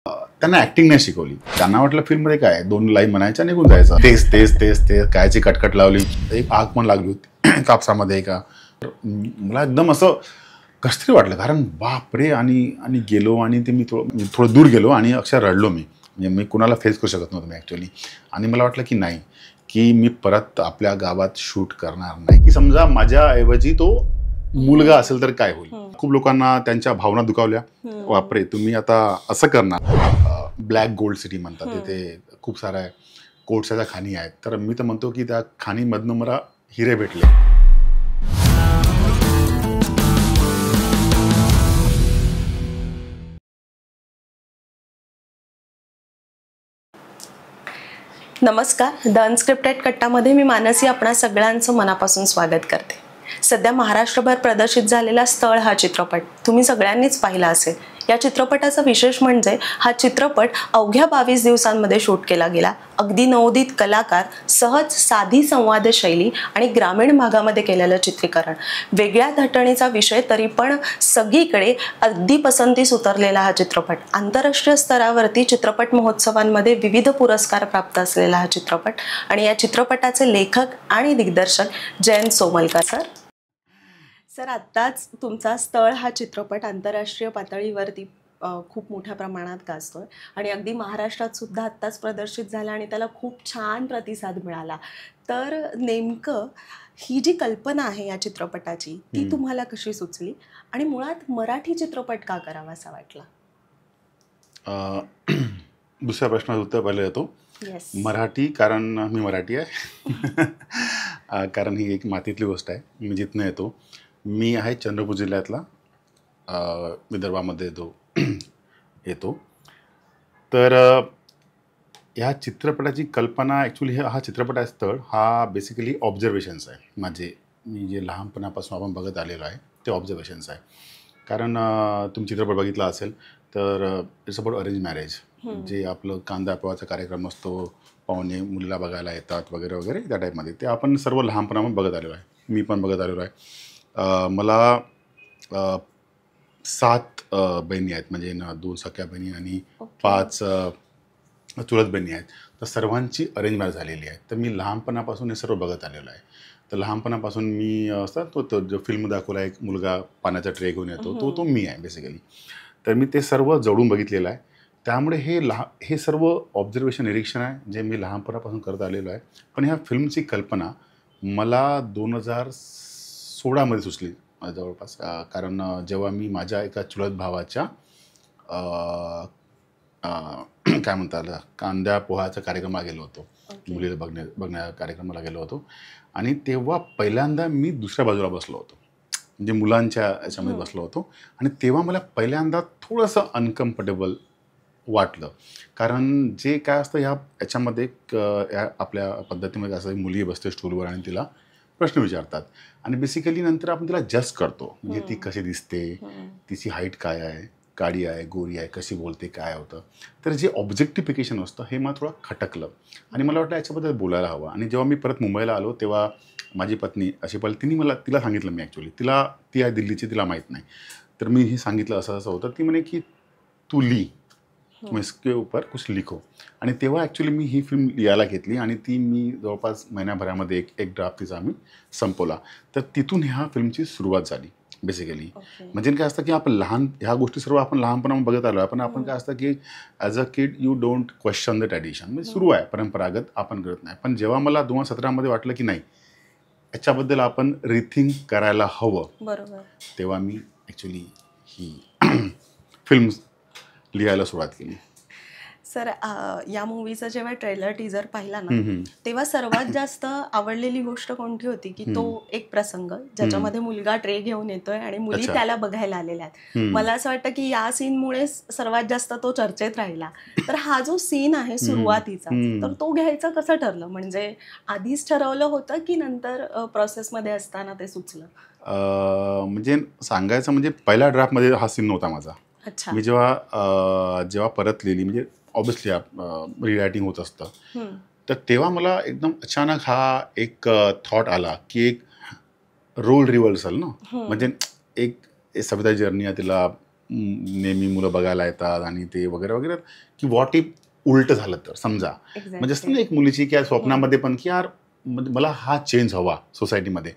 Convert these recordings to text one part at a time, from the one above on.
त्यांना ऍक्टिंग नाही शिकवली. त्यांना वाटलं फिल्ममध्ये काय 2 लाईन म्हणायच्या निघून जायचं. तेच तेच तेच तेच कायची कटकट लावली. एक आग पण लागली होती कापसामध्ये एका. मला एकदम असं कसं तरी वाटलं, कारण बापरे. आणि गेलो आणि ते मी थोडं दूर गेलो आणि अक्षर रडलो मी. म्हणजे मी कुणाला फेस करू शकत नव्हतो मी ॲक्च्युअली. आणि मला वाटलं की नाही, की मी परत आपल्या गावात शूट करणार नाही. की समजा माझ्याऐवजी तो मुलगा असेल तर काय होईल. खूप लोकांना त्यांच्या भावना दुखावल्या. बापरे, तुम्ही आता असं करणार. ब्लॅक गोल्ड सिटी म्हणतात, तिथे खूप साऱ्या कोळशाच्या खाणी आहेत. तर मी तर म्हणतो की त्या खाणीमधनं मला हिरे भेटले. नमस्कार, द अनस्क्रिप्टेड कट्टामध्ये मी मानसी आपणा सगळ्यांचं मनापासून स्वागत करते. सध्या महाराष्ट्रभर प्रदर्शित झालेला स्थळ हा चित्रपट तुम्ही सगळ्यांनीच पाहिला असेल. या चित्रपटाचा विशेष म्हणजे हा चित्रपट अवघ्या 22 दिवसांमध्ये शूट केला गेला. अगदी नवोदित कलाकार, सहज साधी संवाद शैली आणि ग्रामीण भागामध्ये केलेलं चित्रीकरण. वेगळ्या धटणीचा विषय तरी पण सगळीकडे अगदी पसंतीस उतरलेला हा चित्रपट. आंतरराष्ट्रीय स्तरावरती चित्रपट महोत्सवांमध्ये विविध पुरस्कार प्राप्त असलेला हा चित्रपट. आणि या चित्रपटाचे लेखक आणि दिग्दर्शक जयंत सोमलकर सर. सर, आत्ताच तुमचा स्थळ हा चित्रपट आंतरराष्ट्रीय पातळीवरती खूप मोठ्या प्रमाणात गाजतोय आणि अगदी महाराष्ट्रात सुद्धा आत्ताच प्रदर्शित झाला आणि त्याला खूप छान प्रतिसाद मिळाला. तर नेमकं ही जी कल्पना आहे या चित्रपटाची ती तुम्हाला कशी सुचली आणि मुळात मराठी चित्रपट का करावासा वाटला? दुसऱ्या प्रश्नाचं उत्तर पहिलं येतो. मराठी, कारण मी मराठी आहे. कारण ही एक मातीतली गोष्ट आहे. मी जिथनं येतो, मी आहे चंद्रपूर जिल्ह्यातला, विदर्भामध्ये येतो. तर ह्या चित्रपटाची कल्पना ॲक्च्युली हा चित्रपट आहे स्थळ हा बेसिकली ऑब्झर्वेशन्स आहे माझे. मी जे लहानपणापासून आपण बघत आलेलो आहे ते ऑब्झर्वेशन्स आहे. कारण तुम्ही चित्रपट बघितला असेल तर इट्स अबाउट अरेंज मॅरेज. जे आपलं कांदा पोहाचा कार्यक्रम असतो, पाहुणे मुलीला बघायला येतात वगैरे वगैरे, त्या टाईपमध्ये ते आपण सर्व लहानपणापासून बघत आलेलो आहे. मी पण बघत आलेलो आहे. मला 7 बहिणी आहेत, म्हणजे 2 सख्या बहिणी आणि 5 चुलत बहिणी आहेत. तर सर्वांची अरेंज मॅरेज झालेली आहे. तर मी लहानपणापासून हे सर्व बघत आलेलो आहे. तर लहानपणापासून मी असतात तो जो फिल्म दाखवला, एक मुलगा पाण्याचा ट्रे घेऊन येतो, तो मी आहे बेसिकली. तर मी ते सर्व जवळून बघितलेलं आहे. त्यामुळे हे सर्व ऑब्झर्वेशन, निरीक्षण आहे जे मी लहानपणापासून करत आलेलो आहे. पण ह्या फिल्मची कल्पना मला 2016मध्ये सुचली जवळपास. कारण जेव्हा मी माझ्या एका चुलत भावाच्या काय म्हणतात कांद्या पोहाच्या कार्यक्रमाला गेलो होतो. मुलीला बघण्या कार्यक्रमाला गेलो होतो. आणि तेव्हा पहिल्यांदा मी दुसऱ्या बाजूला बसलो होतो, म्हणजे मुलांच्या याच्यामध्ये बसलो होतो. आणि तेव्हा मला पहिल्यांदा थोडंसं अनकम्फर्टेबल वाटलं. कारण जे काय असतं याच्यामध्ये आपल्या पद्धतीमध्ये असं मुली बसते स्टूलवर आणि तिला प्रश्न विचारतात आणि बेसिकली नंतर आपण तिला जज करतो. म्हणजे ती कशी दिसते, तिची हाईट काय आहे, काळी आहे, गोरी आहे, कशी बोलते, काय होतं. तर जे ऑब्जेक्टिफिकेशन असतं हे मला थोडं खटकलं आणि मला वाटलं याच्याबद्दल बोलायला हवं. आणि जेव्हा मी परत मुंबईला आलो तेव्हा माझी पत्नी अशी तिला सांगितलं मी ॲक्च्युली. ती आहे दिल्लीची, तिला माहीत नाही. तर मी हे सांगितलं असं असं होतं. ती म्हणे की तू लिही, तुम इसके ऊपर कुछ लिखो. आणि तेव्हा ॲक्च्युली मी ही फिल्म लिहायला घेतली आणि ती मी जवळपास महिन्याभरामध्ये एक ड्राफ्ट तिचा आम्ही संपवला. तर तिथून ह्या फिल्मची सुरुवात झाली बेसिकली. म्हणजे काय असतं की आपण ह्या गोष्टी सर्व आपण लहानपणामध्ये बघत आलो आहे. पण आपण काय असतं की as a kid you don't question the tradition. म्हणजे सुरू आहे परंपरागत, आपण करत नाही. पण जेव्हा मला 2017मध्ये वाटलं की नाही, याच्याबद्दल आपण रिथिंक करायला हवं, बरोबर, तेव्हा मी ॲक्च्युली ही फिल्म लिहायला सुरुवात केली. सर, या मूवीचा जेव्हा ट्रेलर टीजर पाहिला ना, तेव्हा सर्वात जास्त आवडलेली गोष्ट कोणती होती? की तो एक प्रसंग ज्याच्यामध्ये मुलगा ट्रे घेऊन येतोय आणि मुली त्याला बघायला आलेल्या आहेत. मला असं वाटतं की या सीनमुळे सर्वात जास्त तो चर्चेत राहिला. तर हा जो सीन आहे सुरुवातीचा, तर तो घ्यायचं कसं ठरलं? म्हणजे आधीच ठरवलं होतं की नंतर प्रोसेसमध्ये असताना ते सुचलं? म्हणजे सांगायचं म्हणजे पहिल्या ड्राफ्टमध्ये हा सीन नव्हता माझा. मी जेव्हा परत लिहिली, म्हणजे ऑब्विसली रिरायटिंग होत असतं, तर तेव्हा मला एकदम अचानक हा एक थॉट आला की एक रोल रिव्हर्सल ना. म्हणजे एक सविता जर्नी आहे, तिला नेहमी मुलं बघायला येतात आणि ते वगैरे वगैरे, की व्हॉट इफ उलट झालं तर समजा, म्हणजे असतं ना एक मुलीची की स्वप्नामध्ये पण की यार म्हणजे मला हा चेंज हवा सोसायटीमध्ये.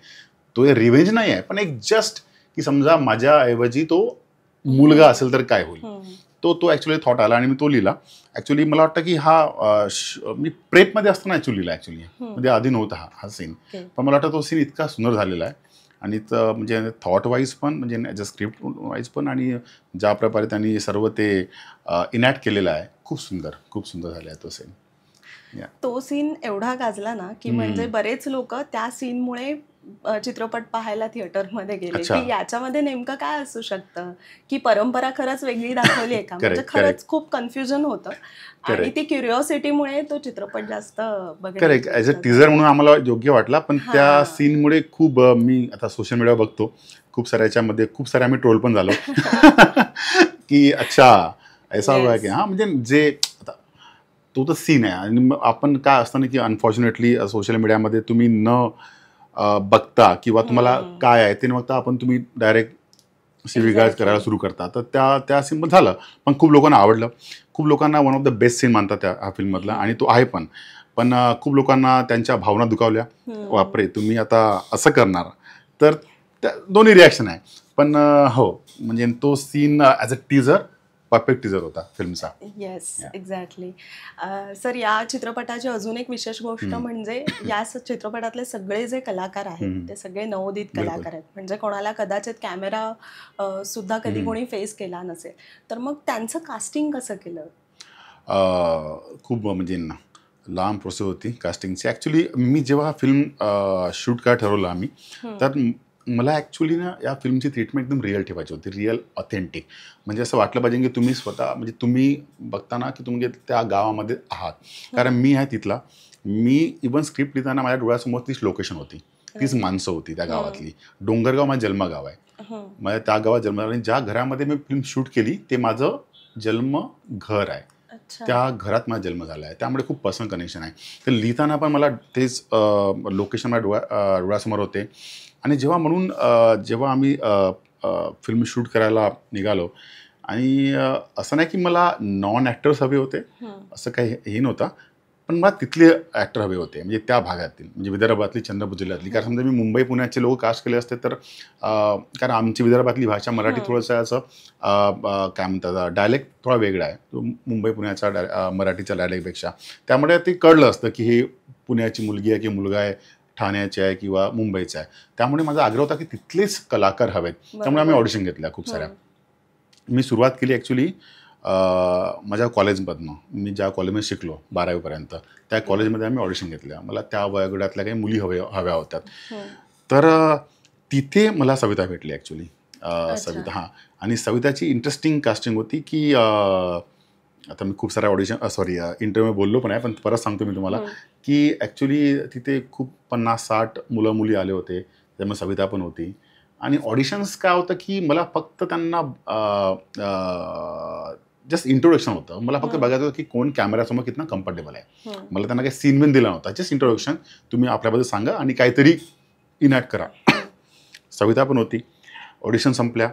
तो रिव्हेंज नाही आहे, पण एक जस्ट की समजा माझ्याऐवजी तो मुलगा असेल तर काय होईल, तो ॲक्च्युली थॉट आला आणि मी तो लिहिला. ॲक्च्युली मला वाटतं की हा मी प्रेपमध्ये असताना ॲक्च्युली लिहिला ॲक्च्युली, म्हणजे आधी नव्हता हा सीन, पण मला वाटतं तो सीन इतका सुंदर झालेला आहे आणि म्हणजे थॉट वाईज पण, म्हणजे ॲज अ स्क्रिप्ट वाईज पण, आणि ज्या प्रकारे त्यांनी सर्व ते इनॅक्ट केलेलं आहे, खूप सुंदर झालं आहे तो सीन. तो सीन एवढा गाजला ना की म्हणजे बरेच लोक त्या सीनमुळे चित्रपट पाहायला थिएटरमध्ये गेले की याच्यामध्ये नेमकं काय असू शकतं, की परंपरा खरंच वेगळी दाखवली आहे का, म्हणजे खरंच खूप कन्फ्युजन होतं आणि ती क्युरिओसिटीमुळे तो चित्रपट जास्त करेक्ट. ॲज अ टीजर म्हणून आम्हाला योग्य वाटला, पण त्या सीनमुळे खूप मी आता सोशल मीडियावर बघतो खूप साऱ्या याच्यामध्ये खूप सारे आम्ही ट्रोल पण झालो की अच्छा ऐसा हुआ की म्हणजे जे आता तो तर सीन आहे आणि आपण काय असतं ना की अनफॉर्च्युनेटली सोशल मीडियामध्ये तुम्ही न बघता किंवा तुम्हाला काय आहे ते न बघता तुम्ही डायरेक्ट सिविगार्ड करायला सुरू करता, तर त्या सीनमध्ये झालं, पण खूप लोकांना आवडलं. खूप लोकांना one of the best scene मानतात त्या हा फिल्ममधला, आणि तो आहे पण खूप लोकांना त्यांच्या भावना दुखावल्या. बापरे तुम्ही आता असं करणार, तर त्या दोन्ही रिॲक्शन आहे. पण हो म्हणजे तो scene as a teaser perfect teaser होता फिल्मचा. Yes, exactly. सर, या चित्रपटाची अजून एक विशेष गोष्ट म्हणजे या चित्रपटातले सगळे जे कलाकार आहेत ते सगळे नवोदित कलाकार आहेत, म्हणजे कोणाला कदाचित कॅमेरा सुद्धा कधी कोणी फेस केला नसेल, तर मग त्यांचं कास्टिंग कसं केलं? खूप म्हणजे ना लांब प्रोसेस होती कास्टिंगची. ॲक्च्युली मी जेव्हा फिल्म शूट काय ठरवलं आम्ही, तर मला ॲक्च्युली ना या फिल्मची ट्रीटमेंट एकदम रिअल ठेवायची होती, रिअल ऑथेंटिक. म्हणजे असं वाटलं पाहिजे की तुम्ही स्वतः, म्हणजे तुम्ही बघताना की तुम्ही त्या गावामध्ये आहात, कारण मी आहे तिथला. मी इवन स्क्रिप्ट लिहिताना माझ्या डोळ्यासमोर तीच लोकेशन होती, तीच माणसं होती त्या गावातली. डोंगरगाव माझं जन्मगाव आहे, माझ्या त्या गावात जन्म झाला आणि ज्या घरामध्ये मी फिल्म शूट केली ते माझं जन्मघर आहे. त्या घरात माझा जन्म झाला आहे, त्यामुळे खूप पर्सनल कनेक्शन आहे. तर लिहिताना पण मला तेच लोकेशन माझ्या डोळ्यासमोर होते. आणि जेव्हा आम्ही फिल्म शूट करायला निघालो, आणि असं नाही की मला नॉन ॲक्टर्स हवे होते, असं काही हे नव्हतं, पण मला तिथले ॲक्टर हवे होते, म्हणजे त्या भागातील, म्हणजे विदर्भातली, चंद्रपूर जिल्ह्यातली. कारण समजा मी मुंबई पुण्याचे लोक कास्ट केले असते तर कारण आमची विदर्भातली भाषा मराठी थोडंसं असं काय म्हणतात डायलेक्ट थोडा वेगळा आहे, तो मुंबई पुण्याचा मराठीच्या डायलेक्टपेक्षा. त्यामुळे ते कळलं असतं की हे पुण्याची मुलगी आहे की मुलगा आहे, ठाण्याचे आहे किंवा मुंबईचा आहे. त्यामुळे माझा आग्रह होता की तिथलेच कलाकार हवेत. त्यामुळे आम्ही ऑडिशन घेतल्या खूप साऱ्या. मी सुरुवात केली ॲक्च्युली माझ्या कॉलेजमधनं. मी ज्या कॉलेजमध्ये शिकलो 12वीपर्यंत, त्या कॉलेजमध्ये आम्ही ऑडिशन घेतल्या. मला त्या वयोगटातल्या काही मुली हव्या होत्या. तर तिथे मला सविता भेटली ॲक्च्युली. सविता, हां. आणि सविताची इंटरेस्टिंग कास्टिंग होती की आता मी खूप साऱ्या इंटरव्ह्यू बोललो पण आहे, पण परत सांगतो मी तुम्हाला की ॲक्च्युली तिथे खूप 50-60 मुलं मुली आले होते, त्यामुळे सविता पण होती. आणि ऑडिशन्स काय होतं की मला फक्त त्यांना जस्ट इंट्रोडक्शन होतं. मला फक्त बघायचं होतं की कोण कॅमेऱ्यासमोर कितना कम्फर्टेबल आहे. मला त्यांना काही सीन बिन दिला नव्हता, जस्ट इंट्रोडक्शन, तुम्ही आपल्याबद्दल सांगा आणि काहीतरी इनॅक्ट करा. सविता पण होती. ऑडिशन संपल्या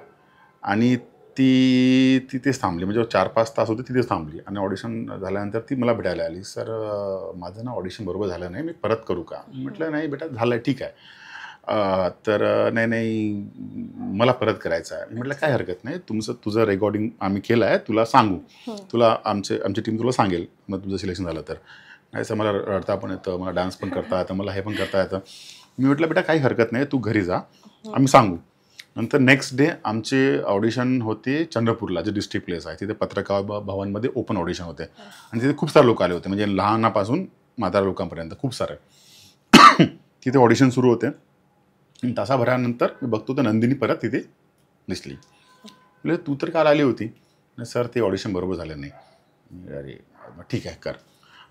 आणि ती तिथेच थांबली, म्हणजे 4-5 तास होते तिथेच थांबली. आणि ऑडिशन झाल्यानंतर ती मला भेटायला आली. सर माझं ना ऑडिशन बरोबर झालं नाही, मी परत करू का? म्हटलं नाही बेटा, झालं आहे, ठीक आहे. तर नाही मला परत करायचं आहे. म्हटलं काय हरकत नाही, तुझं रेकॉर्डिंग आम्ही केलं आहे, तुला सांगू, तुला आमची टीम तुला सांगेल मग तुझं सिलेक्शन झालं तर. नाही सर, मला रडता पण येतं, मला डान्स पण करता येतं, मला हे पण करता येतं. मी म्हटलं बेटा काही हरकत नाही, तू घरी जा, आम्ही सांगू. नंतर नेक्स्ट डे आमचे ऑडिशन होते चंद्रपूरला, जे डिस्ट्रिक्ट प्लेस आहे, तिथे पत्रकार भवनमध्ये ओपन ऑडिशन होते. आणि तिथे खूप सारे लोक आले होते, म्हणजे लहानापासून म्हाताऱ्या लोकांपर्यंत खूप सारे. तिथे ऑडिशन सुरू होते. तासाभरानंतर मी बघतो तर नंदिनी परत तिथे दिसली. म्हणजे तू तर काल आली होती. सर ते ऑडिशन बरोबर झालं नाही. अरे ठीक आहे, कर.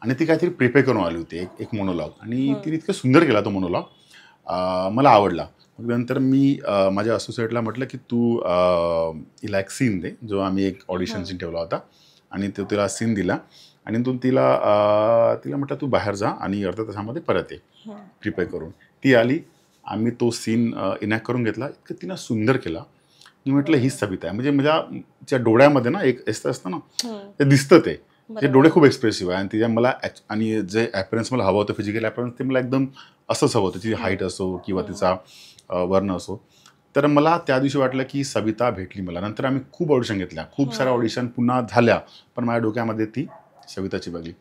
आणि ती काहीतरी प्रिपेअर करून आली होती, एक मोनोलॉग, आणि तिने इतकं सुंदर केला तो मोनोलॉग, मला आवडला. मग नंतर मी माझ्या असोसिएटला म्हटलं की तू हिला एक सीन दे, जो आम्ही एक ऑडिशन सीन ठेवला होता, आणि तो तिला सीन दिला. आणि तू तिला म्हटलं तू बाहेर जा आणि अर्ध्या तासामध्ये परत ये प्रिपेअर करून. ती आली, आम्ही तो सीन इनॅक्ट करून घेतला. इतकं तिनं सुंदर केला मी म्हटलं हीच सविता आहे. म्हणजे माझ्या डोळ्यामध्ये ना एक असतं ना, ते दिसतं ते डोळे खूप एक्सप्रेसिव्ह आहे आणि तिच्या मला आणि जे ॲपरन्स मला हवं होतं, फिजिकल ॲपरन्स, ते मला एकदम असंच हवं होतं. तिची हाईट असो किंवा तिचा वर्ण असो. तर मला त्या दिवशी वाटलं की सविता भेटली मला. नंतर आम्ही खूप ऑडिशन घेतल्या, खूप साऱ्या ऑडिशन पुन्हा झाल्या, पण माझ्या डोक्यामध्ये ती सविताची बघली.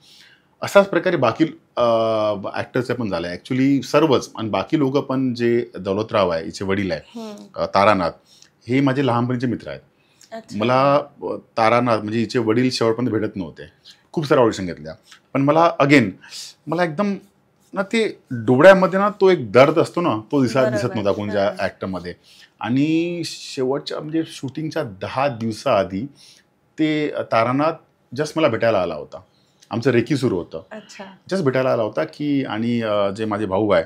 असाच प्रकारे बाकी ॲक्टर्सचे पण झाले ॲक्च्युली सर्वच. आणि बाकी लोक पण, जे दौलतराव आहे, हिचे वडील आहे, तारानाथ, हे माझे लहानपणीचे मित्र आहेत. मला तारानाथ म्हणजे हिचे वडील शेवटपर्यंत भेटत नव्हते. खूप साऱ्या ऑडिशन घेतल्या, पण मला मला एकदम ना ते डोळ्यामध्ये ना तो एक दर्द असतो ना, तो दिसत नव्हता कोणत्या ॲक्टरमध्ये. आणि शेवटच्या म्हणजे शूटिंगच्या 10 दिवसाआधी ते तारानाथ जस्ट मला भेटायला आला होता. आमचं रेकी सुरू होतं, जस्ट भेटायला आला होता की. आणि जे माझे भाऊ आहे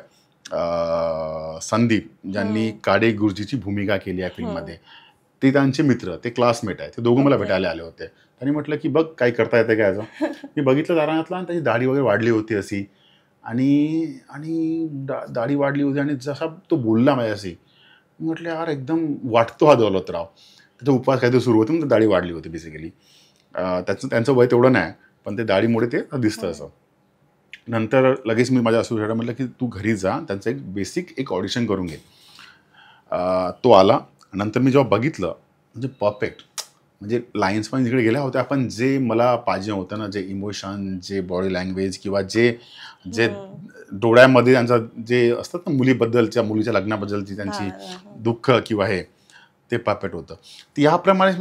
संदीप, ज्यांनी काळे गुरुजीची भूमिका केली आहे फिल्ममध्ये, ते त्यांचे मित्र, ते क्लासमेट आहे, ते दोघं मला भेटायला आले होते. त्यांनी म्हटलं की बघ काही करता येते काय याचं. मी बघितलं तारानाथला आणि त्याची दाढी वगैरे वाढली होती अशी, आणि दाढी वाढली होती आणि जसा तो बोलला माझ्याशी, मी म्हटलं यार एकदम वाटतो हा दौलतराव. त्याचा उपवास काहीतरी सुरू होतं, मग दाढी वाढली होती बेसिकली. त्यांचं वय तेवढं नाही, पण ते दाढीमुळे ते दिसतं असं. नंतर लगेच मी माझ्या असोसिएटला म्हटलं की तू घरी जा, त्यांचं एक बेसिक ऑडिशन करून घे. तो आला. नंतर मी जेव्हा बघितलं, म्हणजे परफेक्ट, म्हणजे लाईन्स पण इकडे गेल्या होत्या, पण जे मला पाहिजे होतं ना, जे इमोशन, जे बॉडी लँग्वेज किंवा जे जे डोळ्यामध्ये त्यांचं जे असतात ना, मुलीबद्दलच्या, मुलीच्या लग्नाबद्दलची त्यांची दुःख किंवा हे, ते परफेक्ट होतं. तर याप्रमाणे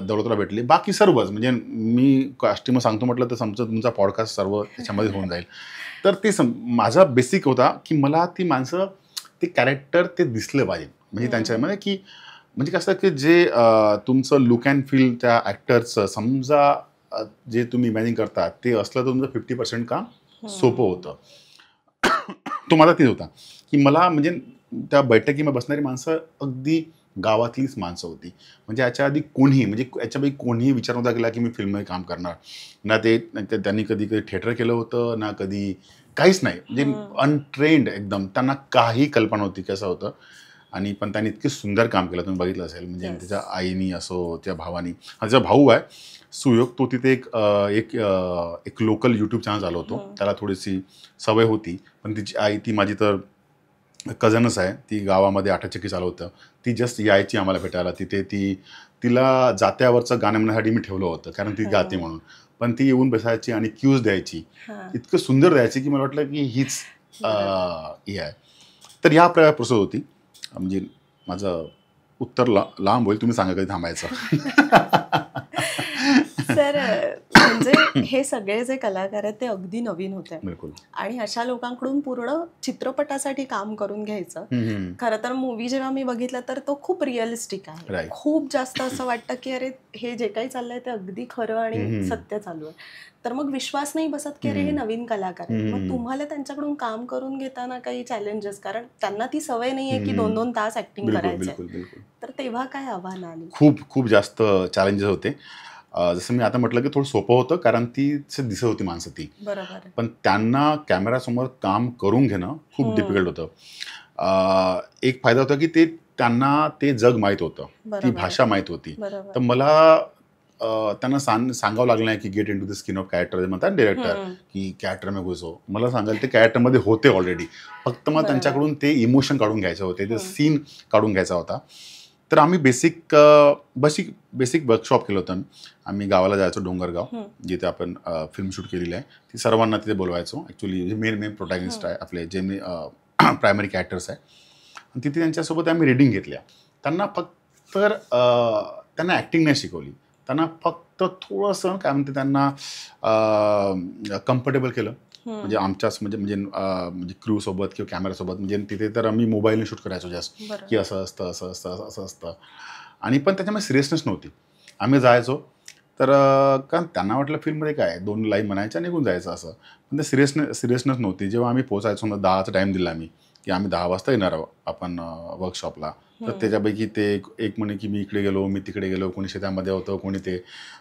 दौलतराव भेटले. बाकी सर्वच, म्हणजे मी कास्टिंग सांगतो म्हटलं तर समजा तुमचा पॉडकास्ट सर्व त्याच्यामध्ये होऊन जाईल. तर ते माझा बेसिक होता की मला ती माणसं, ते कॅरेक्टर ते दिसलं पाहिजे. म्हणजे त्यांच्यामध्ये की, म्हणजे कसं की जे तुमचं लुक अँड फील त्या ॲक्टरचं, समजा जे तुम्ही इमॅजिन करता ते असलं तर तुमचं 50% काम सोपं होतं. तो माझा तेच होता की मला, म्हणजे त्या बैठकीमध्ये बसणारी माणसं अगदी गावातलीच माणसं होती. म्हणजे याच्या आधी कोणीही, म्हणजे याच्यापैकी कोणीही विचार नव्हता केला की मी फिल्ममध्ये काम करणार. ना त्यांनी कधी थिएटर केलं होतं, ना कधी काहीच नाही. म्हणजे अनट्रेंड एकदम, त्यांना काही कल्पना होती कसं होतं. आणि पण त्यांनी इतके सुंदर काम केलं, तुम्ही बघितलं असेल. म्हणजे त्याच्या आईनी असो, त्या भावानी, त्याचा भाऊ आहे सुयोग, तो तिथे एक लोकल यूट्यूब चॅनल चालवतो. त्याला थोडीशी सवय होती, पण तिची आई, ती माझी तर कझनच आहे, ती गावामध्ये आटाचक्की चालवतं. ती जस्ट यायची आम्हाला भेटायला. तिथे तिला जात्यावरचं गाणं म्हणण्यासाठी मी ठेवलं होतं, कारण ती गाते म्हणून. पण ती येऊन बसायची आणि क्यूज द्यायची, इतकं सुंदर द्यायची की मला वाटलं की हीच हे आहे. तर ह्या प्रोसेस होती. म्हणजे माझं उत्तर लांब होईल, तुम्ही सांगा कधी थांबायचं. सर, म्हणजे हे सगळे जे कलाकार आहेत ते अगदी नवीन होते. बिलकुल. आणि अशा लोकांकडून पूर्ण चित्रपटासाठी काम करून घ्यायचं. खरं तर मूवी जेव्हा मी बघितला तर तो खूप रिअलिस्टिक आहे. खूप जास्त असं वाटतं की अरे हे जे काही चाललंय ते अगदी खरं आणि सत्य चालू आहे. तर मग विश्वास नाही बसत की अरे हे नवीन कलाकार आहेत. मग तुम्हाला त्यांच्याकडून काम करून घेताना काही चॅलेंजेस, कारण त्यांना ती सवय नाहीये की 2-2 तास ऍक्टिंग करायचं, तर तेव्हा काय आव्हान आली? खूप जास्त चॅलेंजेस होते. जसं मी आता म्हटलं की थोडं सोपं होतं, कारण ती दिसत होती माणसं ती. बरोबर. पण त्यांना कॅमेरासमोर काम करून घेणं खूप डिफिकल्ट होतं. एक फायदा होता की त्यांना ते जग माहीत होतं, ती भाषा माहीत होती. तर मला त्यांना सांगावं लागलं नाही की get into the skin of character, म्हणतात डिरेक्टर की कॅरेक्टर में घुसो. मला सांगायला ते कॅरेक्टरमध्ये होते ऑलरेडी, फक्त मला त्यांच्याकडून ते इमोशन काढून घ्यायचे होते, ते सीन काढून घ्यायचा होता. तर आम्ही बेसिक वर्कशॉप केलं होतं. आम्ही गावाला जायचो, डोंगरगाव, जिथे आपण फिल्म शूट केलेली आहे. ती सर्वांना तिथे बोलवायचो. ॲक्च्युली मेन प्रोटॅगनिस्ट आहे आपले, जे मी प्रायमरी कॅरेक्टर्स आहे. तिथे त्यांच्यासोबत आम्ही रिडिंग घेतल्या. त्यांना फक्त त्यांना ॲक्टिंग नाही शिकवली, त्यांना फक्त थोडंसं काय म्हणते, त्यांना कम्फर्टेबल केलं. म्हणजे आमच्याच म्हणजे क्रूसोबत किंवा कॅमेरासोबत. म्हणजे तिथे तर आम्ही मोबाईलने शूट करायचो जास्त, की असं असतं. आणि पण त्याच्यामध्ये सिरियसनेस नव्हती. आम्ही जायचो तर कारण त्यांना वाटलं फिल्ममध्ये काय 2 लाईन म्हणायच्या निघून जायचं असं, पण ते सिरियसनेस नव्हती. जेव्हा आम्ही पोचायचो ना, 10चा टाईम दिला आम्ही की आम्ही 10 वाजता येणार आहोत आपण वर्कशॉपला. तर त्याच्यापैकी ते एक म्हणे की मी इकडे गेलो, मी तिकडे गेलो, कोणी शेतामध्ये होतं, कोणी ते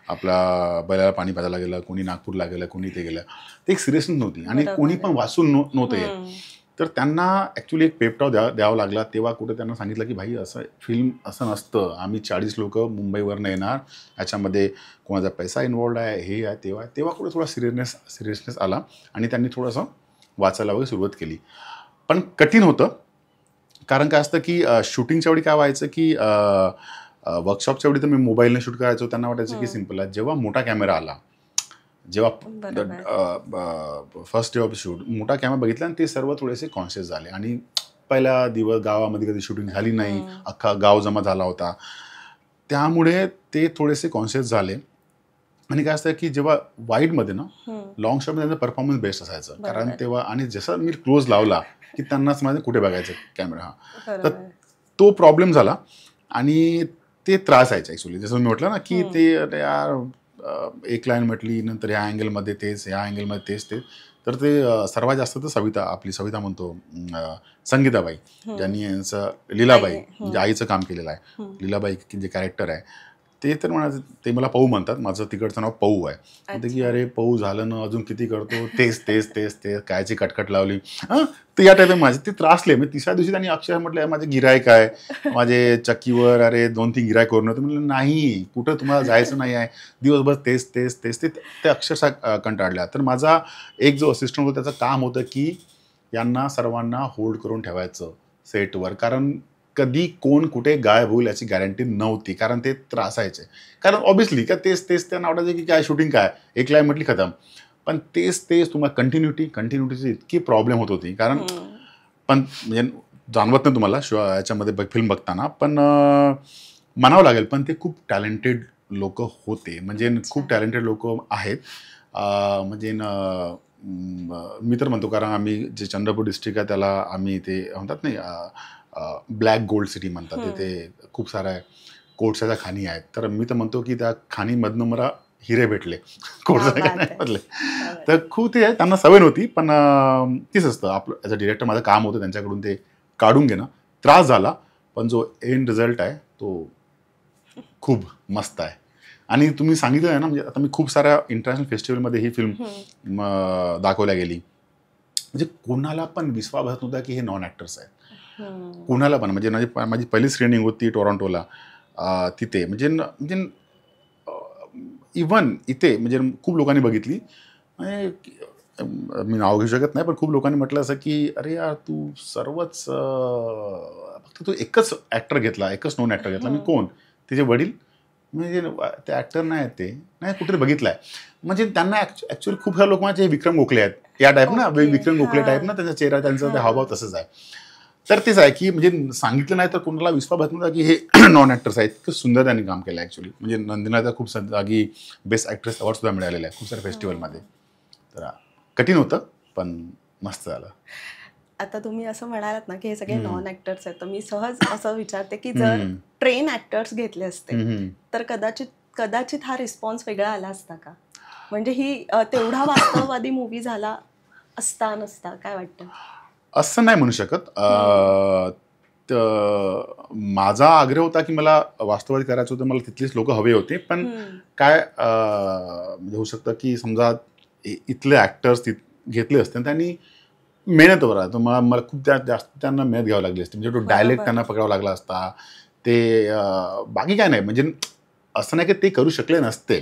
आपला बैलाला पाणी पाजायला गेलं, कोणी नागपूरला गेलं, कोणी ते गेलं. ते एक सिरियसनेस नव्हती आणि कोणी पण वाचून नव्हतं येत. तर त्यांना ॲक्च्युली एक पेपटाव द्यावा लागला. तेव्हा कुठे त्यांना सांगितलं की भाई असं फिल्म असं नसतं, आम्ही 40 लोक मुंबईवरनं येणार, याच्यामध्ये कोणाचा पैसा इन्वॉल्ड आहे, हे आहे तेव्हा तेव्हा कुठे थोडा सिरियसनेस आला आणि त्यांनी थोडंसं वाचायला वगैरे सुरुवात केली. पण कठीण होतं, कारण काय असतं की शूटिंगच्या वेळी काय व्हायचं की वर्कशॉपच्या वेळी तर मी मोबाईलने शूट करायचो, त्यांना वाटायचं की सिम्पल आहे. जेव्हा मोठा कॅमेरा आला, जेव्हा फर्स्ट डे ऑफ शूट मोठा कॅमेरा बघितला आणि ते सर्व थोडेसे कॉन्शियस झाले. आणि पहिला दिवस गावामध्ये कधी शूटिंग झाली नाही, अख्खा गाव जमा झाला होता, त्यामुळे ते थोडेसे कॉन्शियस झाले. आणि काय असतं की जेव्हा वाईडमध्ये ना लॉंग शॉटमध्ये त्यांचा परफॉर्मन्स बेस्ट असायचं, कारण तेव्हा आणि जसं मी क्लोज लावला की त्यांनाच माझं कुठे बघायचं कॅमेरा. तर तो प्रॉब्लेम झाला आणि ते त्रास यायचा ॲक्च्युली. जसं मी म्हटलं ना की ते यार एक लाईन म्हटली, नंतर ह्या अँगलमध्ये तेच, ह्या अँगलमध्ये तेच. तर ते सर्वात जास्त तर आपली सविता म्हणतो, संगीताबाई, ज्यांनी यांचं लीलाबाई म्हणजे आईचं काम केलेलं आहे. लीलाबाई जे कॅरेक्टर आहे ते तर म्हणा, ते मला पऊ म्हणतात, माझं तिकडचं नाव पऊ आहे. म्हणते की अरे पऊ झालं ना, अजून किती करतो, तेच कायची कटकट लावली. तर या टाईप माझे ते त्रासले. म्हणजे तिसऱ्या दिवशी त्यांनी अक्षर म्हटलं माझे गिरायक आहे, माझे चक्कीवर अरे 2-3 गिरायक करून होते. म्हणलं नाही, कुठं तुम्हाला जायचं नाही आहे, दिवसभर तेच ते अक्षरशः कंटाळल्या. तर माझा एक जो असिस्टंट होता त्याचं काम होतं की यांना सर्वांना होल्ड करून ठेवायचं सेटवर, कारण कधी कोण कुठे गायब होईल याची गॅरंटी नव्हती, कारण ते त्रासायचे. कारण ऑब्व्हियसली का तेच त्यांना वाटायचं की काय शूटिंग काय, एक लाईन म्हटली खतम. पण तेच तुम्हाला कंटिन्युटीची इतकी प्रॉब्लेम होत होती. कारण पण म्हणजे जाणवत नाही तुम्हाला याच्यामध्ये फिल्म बघताना, पण म्हणावं लागेल, पण ते खूप टॅलेंटेड लोक होते. म्हणजे खूप टॅलेंटेड लोक आहेत. म्हणजे मी तर म्हणतो, कारण आम्ही जे चंद्रपूर डिस्ट्रिक्ट आहे त्याला आम्ही ते म्हणतात नाही, ब्लॅक गोल्ड सिटी म्हणतात. तिथे खूप साऱ्या कोळशाच्या खाणी आहेत. तर मी तर म्हणतो की त्या खाणीमधनं मला हिरे भेटले कोळशाच्या खाणीमधले. तर खूप ते त्यांना सवय नव्हती, पण तीच असतं आपलं ॲज अ डिरेक्टर माझं काम होतं त्यांच्याकडून ते काढून घेणं. त्रास झाला, पण जो एंड रिझल्ट आहे तो खूप मस्त आहे. आणि तुम्ही सांगितलं आहे ना, म्हणजे आता मी खूप साऱ्या इंटरनॅशनल फेस्टिवलमध्ये ही फिल्म दाखवल्या गेली. म्हणजे कोणाला पण विश्वास बसत नव्हता की हे नॉन ॲक्टर्स आहेत. कोणाला पण. म्हणजे माझी पहिली स्क्रीनिंग होती टोरंटोला, तिथे म्हणजे इव्हन इथे म्हणजे खूप लोकांनी बघितली. मी नाव घेऊ शकत नाही, पण खूप लोकांनी म्हटलं असं की अरे यार तू सर्वच फक्त तू एकच ॲक्टर घेतला, एकच नॉन ॲक्टर घेतला. मी कोण? तिचे वडील. म्हणजे ते ॲक्टर नाही आहेत, ते नाही कुठे बघितलं आहे. म्हणजे त्यांना ॲक्च्युअली खूप सारे लोक माझे विक्रम गोखले आहेत या टाईप ना, विक्रम गोखले टाईप ना, त्यांचा चेहरा, त्यांचा ते हावभाव तसंच आहे. तर तेच आहे की म्हणजे सांगितलं नाही तर कोणाला विश्वास बसत नव्हता की हे नॉन ॲक्टर्स आहेत. इतकं सुंदर त्यांनी काम केलं ॲक्च्युली. म्हणजे नंदिनीला तर खूप जागी बेस्ट ॲक्ट्रेस अवॉर्ड सुद्धा मिळालेलं आहे खूप साऱ्या फेस्टिवलमध्ये. तर कठीण होतं, पण मस्त झालं. आता तुम्ही असं म्हणालात ना की हे सगळे नॉन ॲक्टर्स आहेत, तर मी सहज असं विचारते की जर ट्रेन ॲक्टर्स घेतले असते तर कदाचित हा रिस्पॉन्स वेगळा आला असता का? म्हणजे ही तेवढा वास्तववादी मूवी झाला असता नसता, काय वाटतं? असं नाही म्हणू शकत. माझा आग्रह होता की मला वास्तवादी करायचं होतं, मला तिथलेच लोक हवे होते. पण काय म्हणजे होऊ शकतं की समजा इथले ॲक्टर्स घेतले असते त्यांनी मेहनतवर आहे, तर मला खूप जास्त त्यांना मेहनत घ्यावी लागली असते. म्हणजे तो डायलेक्ट त्यांना पकडावा लागला असता. ते बाकी काय नाही, म्हणजे असं नाही की ते करू शकले नसते,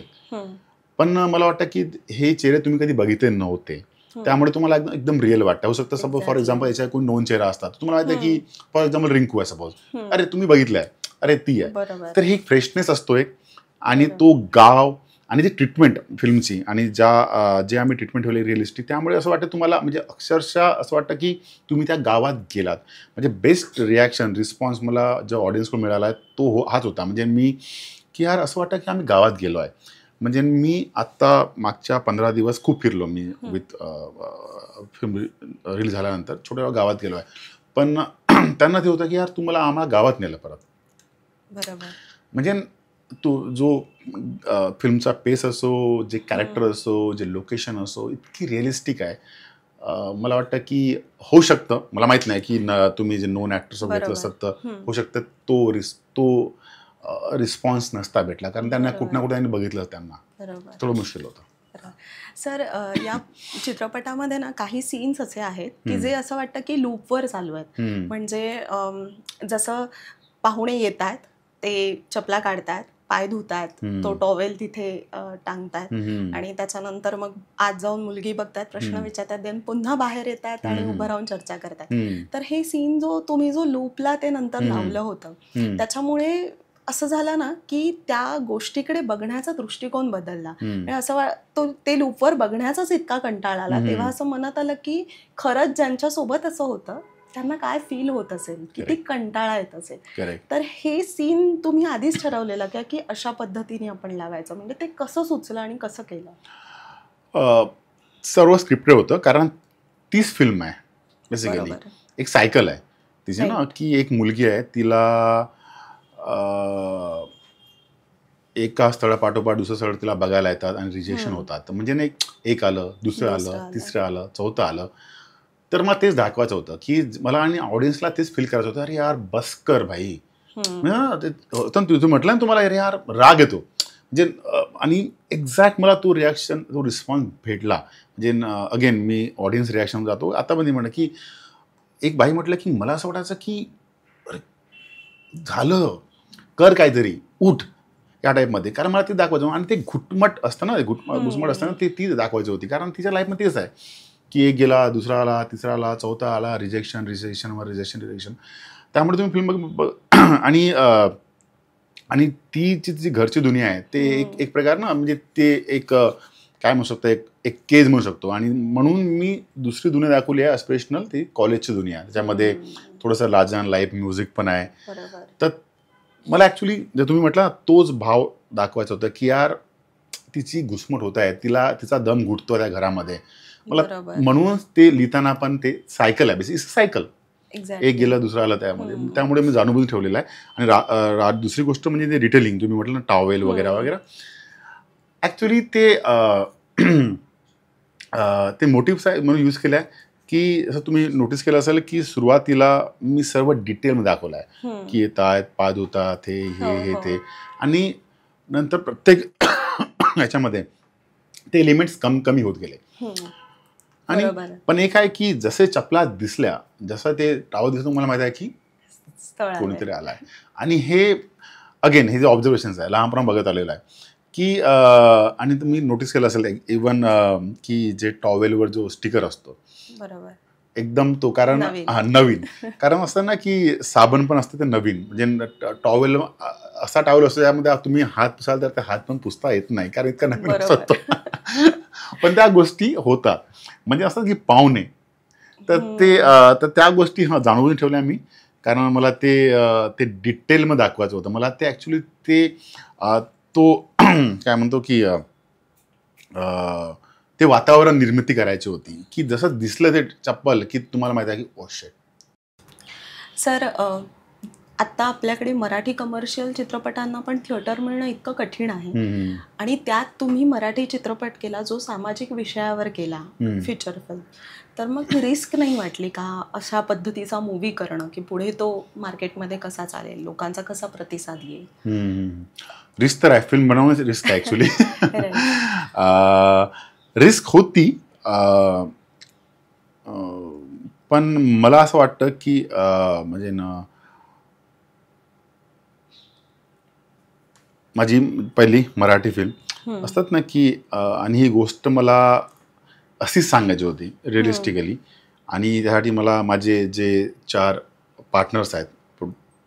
पण मला वाटतं की हे चेहरे तुम्ही कधी बघितले नव्हते, त्यामुळे तुम्हाला एकदम रिअल वाटतं. होऊ शकतं सपोज फॉर एक्झाम्पल याच्या कोणी 2 चेहरा असतात, तुम्हाला माहिती आहे की फॉर एक्झाम्पल रिंकू आहे सपोज, अरे तुम्ही बघितलंय, अरे ती आहे. तर ही फ्रेशनेस असतो एक, आणि तो गाव आणि जी ट्रीटमेंट फिल्मची आणि जे आम्ही ट्रीटमेंट ठेवली रिअलिस्टिक, त्यामुळे असं वाटतं तुम्हाला, म्हणजे अक्षरशः असं वाटतं की तुम्ही त्या गावात गेलात. म्हणजे बेस्ट रिस्पॉन्स मला जो ऑडियन्सकडून मिळाला आहे तो हाच होता. म्हणजे मी की यार असं वाटतं की आम्ही गावात गेलो आहे. म्हणजे मी आत्ता मागच्या 15 दिवस खूप फिरलो मी विथ फिल्म रिलीज झाल्यानंतर छोट्या गावात गेलो आहे. पण त्यांना ते होतं की यार तुम्हाला आम्हाला गावात नेलं परत. बरोबर. म्हणजे तो जो फिल्मचा पेस असो, जे कॅरेक्टर असो, जे लोकेशन असो, इतकी रिअलिस्टिक आहे. मला वाटतं की होऊ शकतं, मला माहीत नाही की तुम्ही जे नॉन ॲक्टर्स घेतलं असतं तर होऊ शकतं तो रिस्पॉन्स नसता भेटला, कारण त्यांना कुठं ना कुठं त्यांनी बघितलं, त्यांना थोडं मुश्किल होतं. सर या चित्रपटामध्ये ना काही सीन्स असे आहेत की जे असं वाटतं की लूपवर चालू आहेत. म्हणजे जसं पाहुणे येत आहेत, ते चपला काढतायत, पाय धुतायत, तो टॉवेल तिथे टांगतायत आणि त्याच्यानंतर मग आत जाऊन मुलगी बघतायत, प्रश्न विचारतात, देन पुन्हा बाहेर येतात आणि उभं राहून चर्चा करतात. तर हे सीन तुम्ही जो लूपला ते नंतर लावलं होतं, त्याच्यामुळे असं झालं ना की त्या गोष्टीकडे बघण्याचा दृष्टिकोन बदलला. असं ते लूपवर बघण्याचाच इतका कंटाळा आला. तेव्हा असं मनात आलं की खरंच ज्यांच्यासोबत असं होतं त्यांना काय फील होत असेल, किती कंटाळा येत असेल. तर हे सीन तुम्ही आधीच ठरवलेलं का की अशा पद्धतीने आपण लावायचं, म्हणजे ते कसं सुचलं आणि कसं केलं? सर्व स्क्रिप्टेड होतं, कारण तीच फिल्म आहे बेसिकली. एक सायकल आहे तिची ना, की एक मुलगी आहे, तिला एका स्थळापाठोपाठ दुसरं स्थळ तिला बघायला येतात आणि रिजेक्शन होतात. म्हणजे नाही, एक आलं, दुसरं आलं, तिसरं आलं, चौथं आलं. तर मला तेच दाखवायचं होतं की मला आणि ऑडियन्सला तेच फील करायचं होतं, अरे यार बस कर भाई. तुझं म्हटलं ना तुम्हाला, अरे यार राग येतो म्हणजे. आणि एक्झॅक्ट मला तो रिॲक्शन, तो रिस्पॉन्स भेटला. म्हणजे अगेन मी ऑडियन्स रिॲक्शन जातो. आता पण म्हणलं की एक बाई म्हटलं की मला असं वाटायचं की अरे झालं, कर काहीतरी, उठ, या टाईपमध्ये. कारण मला ते दाखवायचं. आणि ते घुटमट असतं ना, घुसमट असतं ना, ती दाखवायची होती. कारण तिच्या लाईफमध्ये तेच आहे की एक गेला, दुसरा आला, तिसरा आला, चौथा आला, रिजेक्शनवर रिजेक्शन. त्यामुळे तुम्ही फिल्म आणि ती जी घरची दुनिया आहे ते एक प्रकार ना, म्हणजे ते एक काय म्हणू शकतो, एक केज म्हणू शकतो. आणि म्हणून मी दुसरी दुनिया दाखवली आहे, एस्पेशनल ती कॉलेजची दुनिया. त्याच्यामध्ये थोडंसं लार्जर दॅन लाईफ म्युझिक पण आहे. तर मला ॲक्च्युली जर तुम्ही म्हटलं ना, तोच भाव दाखवायचा होता की यार तिची घुसमट होत आहे, तिचा दम घुटतो त्या घरामध्ये. मला म्हणूनच ते लिहिताना पण ते सायकल आहे, बेसिक सायकल. एक गेलं, दुसरं आलं त्यामुळे मी जाणूनबुजून ठेवलेलं आहे. आणि दुसरी गोष्ट म्हणजे ते डिटेलिंग, तुम्ही म्हटलं ना टॉवेल वगैरे वगैरे. ॲक्च्युली ते मोटिव्स आहे म्हणून यूज केलं आहे की असं तुम्ही नोटीस केलं असेल की सुरुवातीला मी सर्व डिटेलमध्ये दाखवलं आहे की येतात, पाय धुतात, हे ते. आणि नंतर प्रत्येक ह्याच्यामध्ये ते एलिमेंट्स कमी होत गेले. आणि पण एक आहे की जसे चपला दिसल्या, जसं ते टावर दिसतो, मला माहिती आहे की कोणीतरी आला आहे. आणि हे अगेन हे जे ऑब्झर्वेशन्स आहे, लहानपणा बघत आलेलं आहे की आणि तुम्ही नोटीस केलं असेल इवन की जे टॉवेलवर जो स्टिकर असतो, एकदम तो, कारण नवीन. कारण असतं ना की साबण पण असतं ते नवीन. म्हणजे टॉवेल असा टॉवेल असतो त्यामध्ये तुम्ही हात पुसाल तर त्या हात पण पुसता येत नाही, कारण इतका नवीन असतो. पण त्या गोष्टी होतात, म्हणजे असं की पाहुणे. तर त्या गोष्टी जाणून ठेवल्या मी, कारण मला ते डिटेलमध्ये दाखवायचं होतं. मला ते ॲक्च्युली तो काय म्हणतो की ते वातावरण निर्मिती करायची होती की जसं दिसलं ते चप्पल की तुम्हाला माहिती आहे की ओ शिट. सर आत्ता आपल्याकडे मराठी कमर्शियल चित्रपटांना पण थिएटर मिळणं इतकं कठीण आहे, आणि त्यात तुम्ही मराठी चित्रपट केला जो सामाजिक विषयावर केला, फीचर फिल्म. तर मग रिस्क नाही वाटली का अशा पद्धतीचा मूवी करणं, की पुढे तो मार्केटमध्ये कसा चालेल, लोकांचा कसा प्रतिसाद येईल? रिस्क तर आहे, फिल्म बनवण्याची रिस्क आहे ॲक्च्युली. रिस्क होती, पण मला असं वाटतं की म्हणजे ना, माझी पहिली मराठी फिल्म असतात ना की आणि ही गोष्ट मला अशीच सांगायची होती रिअलिस्टिकली. आणि त्यासाठी मला माझे जे 4 पार्टनर्स आहेत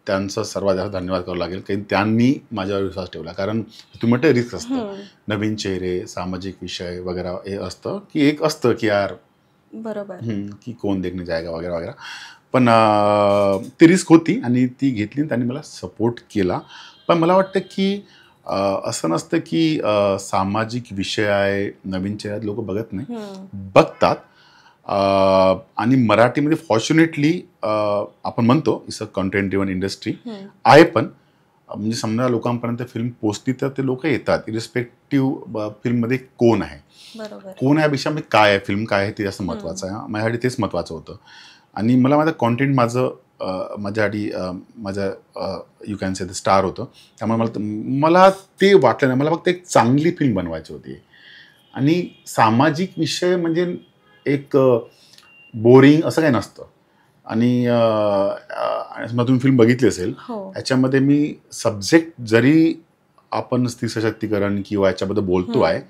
त्यांचा सर्वात जास्त धन्यवाद करावा लागेल, कारण त्यांनी माझ्यावर विश्वास ठेवला. कारण तुम्ही म्हटलं रिस्क असतं, नवीन चेहरे, सामाजिक विषय वगैरे हे असतं की एक असतं की यार बरोबर की कोण देखणे जायगा वगैरे वगैरे. पण ती रिस्क होती आणि ती घेतली, त्यांनी मला सपोर्ट केला. पण मला वाटतं की असं नसतं की सामाजिक विषय आहे, नवीन चेहऱ्यात लोक बघत नाही, बघतात. आणि मराठीमध्ये फॉर्च्युनेटली आपण म्हणतो it's a content driven industry आहे. पण म्हणजे समजा लोकांपर्यंत फिल्म पोचली तर ते लोक येतात, इरिस्पेक्टिव्ह फिल्ममध्ये कोण आहे, कोण आहे यापेक्षा मी काय आहे, फिल्म काय आहे ते जास्त महत्त्वाचं आहे. माझ्यासाठी तेच महत्त्वाचं होतं. आणि मला माझं कॉन्टेंट माझ्यासाठी you can say the star होतं. त्यामुळे मला ते वाटलं नाही, मला फक्त एक चांगली फिल्म बनवायची होती. आणि सामाजिक विषय म्हणजे एक बोरिंग असं काही नसतं. आणि समजा तुम्ही फिल्म बघितली असेल, याच्यामध्ये मी सब्जेक्ट जरी आपण स्त्री सशक्तीकरण किंवा याच्याबद्दल बोलतो आहे,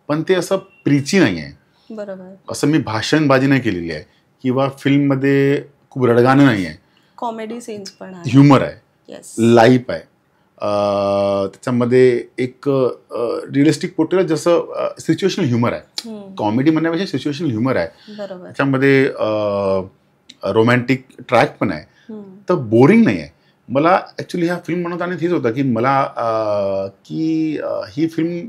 पण ते असं प्रीची नाही आहे. बरोबर. असं मी भाषणबाजी नाही केलेली आहे किंवा फिल्ममध्ये खूप रडगाणं नाही आहे. कॉमेडी सीन्स पण आहे, ह्युमर आहे, येस, लाईफ आहे. त्याच्यामध्ये एक रिअलिस्टिक पोर्ट्रेल, जसं सिच्युएशनल ह्युमर आहे. कॉमेडी म्हणण्यापेक्षा सिच्युएशनल ह्युमर आहे. बरोबर. त्याच्यामध्ये रोमॅन्टिक ट्रॅक पण आहे. तर बोरिंग नाही आहे. मला ॲक्च्युली ह्या फिल्म बनवताना हेच होतं की मला ही फिल्म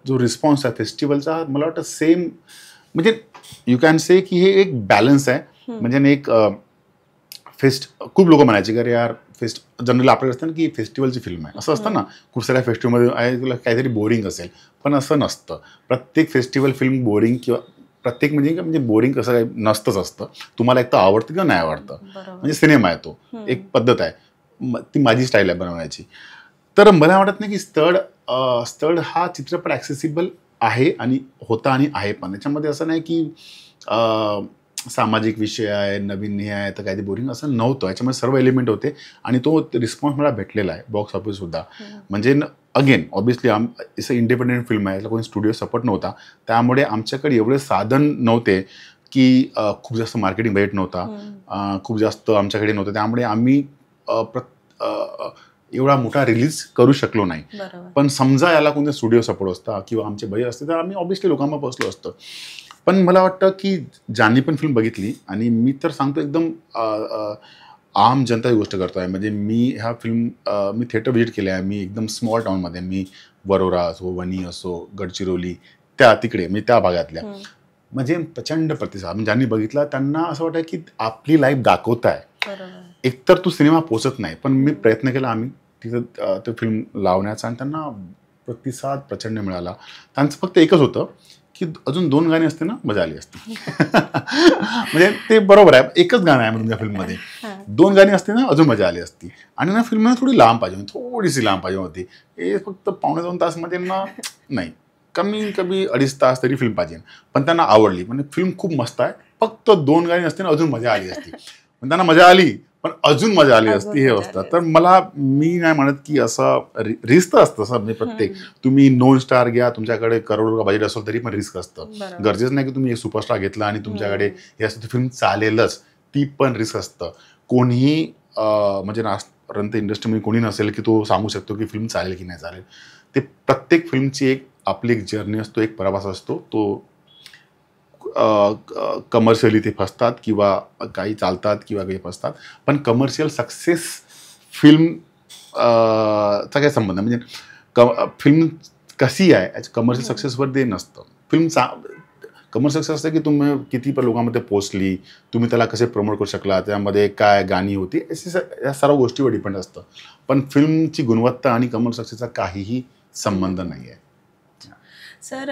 जो रिस्पॉन्स आहे फेस्टिवलचा, मला वाटतं सेम, म्हणजे यू कॅन से की हे एक बॅलन्स आहे. म्हणजे एक खूप लोक म्हणायचे की अरे यार जनरली आपल्याला असतं ना की फेस्टिवलची फिल्म आहे, असं असतं ना. खूप साऱ्या फेस्टिवलमध्ये आहे, तुला काहीतरी बोरिंग असेल, पण असं नसतं. प्रत्येक फेस्टिवल फिल्म बोरिंग किंवा प्रत्येक म्हणजे बोरिंग कसं काही नसतंच असतं. तुम्हाला एक तर आवडतं किंवा नाही आवडतं, म्हणजे सिनेमा आहे तो, एक पद्धत आहे, ती माझी स्टाईल आहे बनवण्याची. तर मला वाटत नाही की स्थळ हा चित्रपट ॲक्सेसिबल आहे आणि होता आणि आहे पण. याच्यामध्ये असं नाही की सामाजिक विषय आहे, नवीन हे आहे तर काही बोरिंग असं नव्हतं. याच्यामध्ये सर्व एलिमेंट होते आणि तो रिस्पॉन्स मला भेटलेला आहे बॉक्स ऑफिससुद्धा. म्हणजे अगेन ऑब्व्हियसली असं इंडिपेंडेंट फिल्म आहे, याला कोणी स्टुडिओ सपोर्ट नव्हता, त्यामुळे आमच्याकडे एवढे साधन नव्हते की खूप जास्त मार्केटिंग बजेट नव्हता, खूप जास्त आमच्याकडे नव्हतं. त्यामुळे आम्ही एवढा मोठा रिलीज करू शकलो नाही. पण समजा याला कोणता स्टुडिओ सपोर्ट असता किंवा आमचे बजेट असते तर आम्ही ऑब्व्हियसली लोकांना पोहोचलो असतो. पण मला वाटतं की ज्यांनी पण फिल्म बघितली, आणि मी तर सांगतो एकदम आम जनता ही गोष्ट करतो आहे, म्हणजे मी ह्या फिल्म मी थिएटर व्हिजिट केले आहे. मी एकदम स्मॉल टाऊनमध्ये, मी वरोरा असो, वणी असो, गडचिरोली, तिकडे म्हणजे त्या भागातल्या, म्हणजे प्रचंड प्रतिसाद. म्हणजे ज्यांनी बघितला त्यांना असं वाटतं की आपली लाईफ दाखवत आहे. एकतर तो सिनेमा पोचत नाही, पण मी प्रयत्न केला आम्ही तिथं तो फिल्म लावण्याचा, आणि त्यांना प्रतिसाद प्रचंड मिळाला. त्यांचं फक्त एकच होतं की अजून 2 गाणी असते ना मजा आली असती. म्हणजे ते बरोबर आहे, एकच गाणं आहे तुमच्या फिल्ममध्ये, 2 गाणी असते ना अजून मजा आली असती. आणि ना फिल्म थोडी लांब पाहिजे, थोडीशी लांब पाहिजे होती. हे फक्त 1.5-2 तासमध्ये ना नाही, कमी 2.5 तास तरी फिल्म पाहिजे. पण त्यांना आवडली, म्हणजे फिल्म खूप मस्त आहे, फक्त 2 गाणी असते ना अजून मजा आली असती. पण त्यांना मजा आली, पण अजून मजा आली असती, हे असतं. तर मी नाही म्हणत की असं रिस्क असतं असं, म्हणजे प्रत्येक तुम्ही 9 स्टार घ्या, तुमच्याकडे करोड बजेट असेल तरी पण रिस्क असतं. गरजेचं नाही की तुम्ही एक सुपरस्टार घेतला आणि तुमच्याकडे हे असतं फिल्म चालेलच, ती पण रिस्क असतं. कोणीही म्हणजे नास्पर्यंत इंडस्ट्रीमध्ये कोणी नसेल की तो सांगू शकतो की फिल्म चालेल की नाही चालेल. ते प्रत्येक फिल्मची आपली एक जर्नी असतो, एक प्रवास असतो. तो कमर्शियली ते फसतात किंवा काही चालतात किंवा काही फसतात, पण कमर्शियल सक्सेस फिल्म चा काही संबंध, म्हणजे फिल्म कशी आहे कमर्शियल सक्सेसवर ते नसतं. फिल्म कमर्शियल सक्सेस असतं की तुम्ही किती लोकांमध्ये पोचली, तुम्ही त्याला कसे प्रमोट करू शकला, त्यामध्ये काय गाणी होती, या सर्व गोष्टीवर डिपेंड असतं. पण फिल्मची गुणवत्ता आणि कमर्शियल सक्सेसचा काहीही संबंध नाही आहे. सर,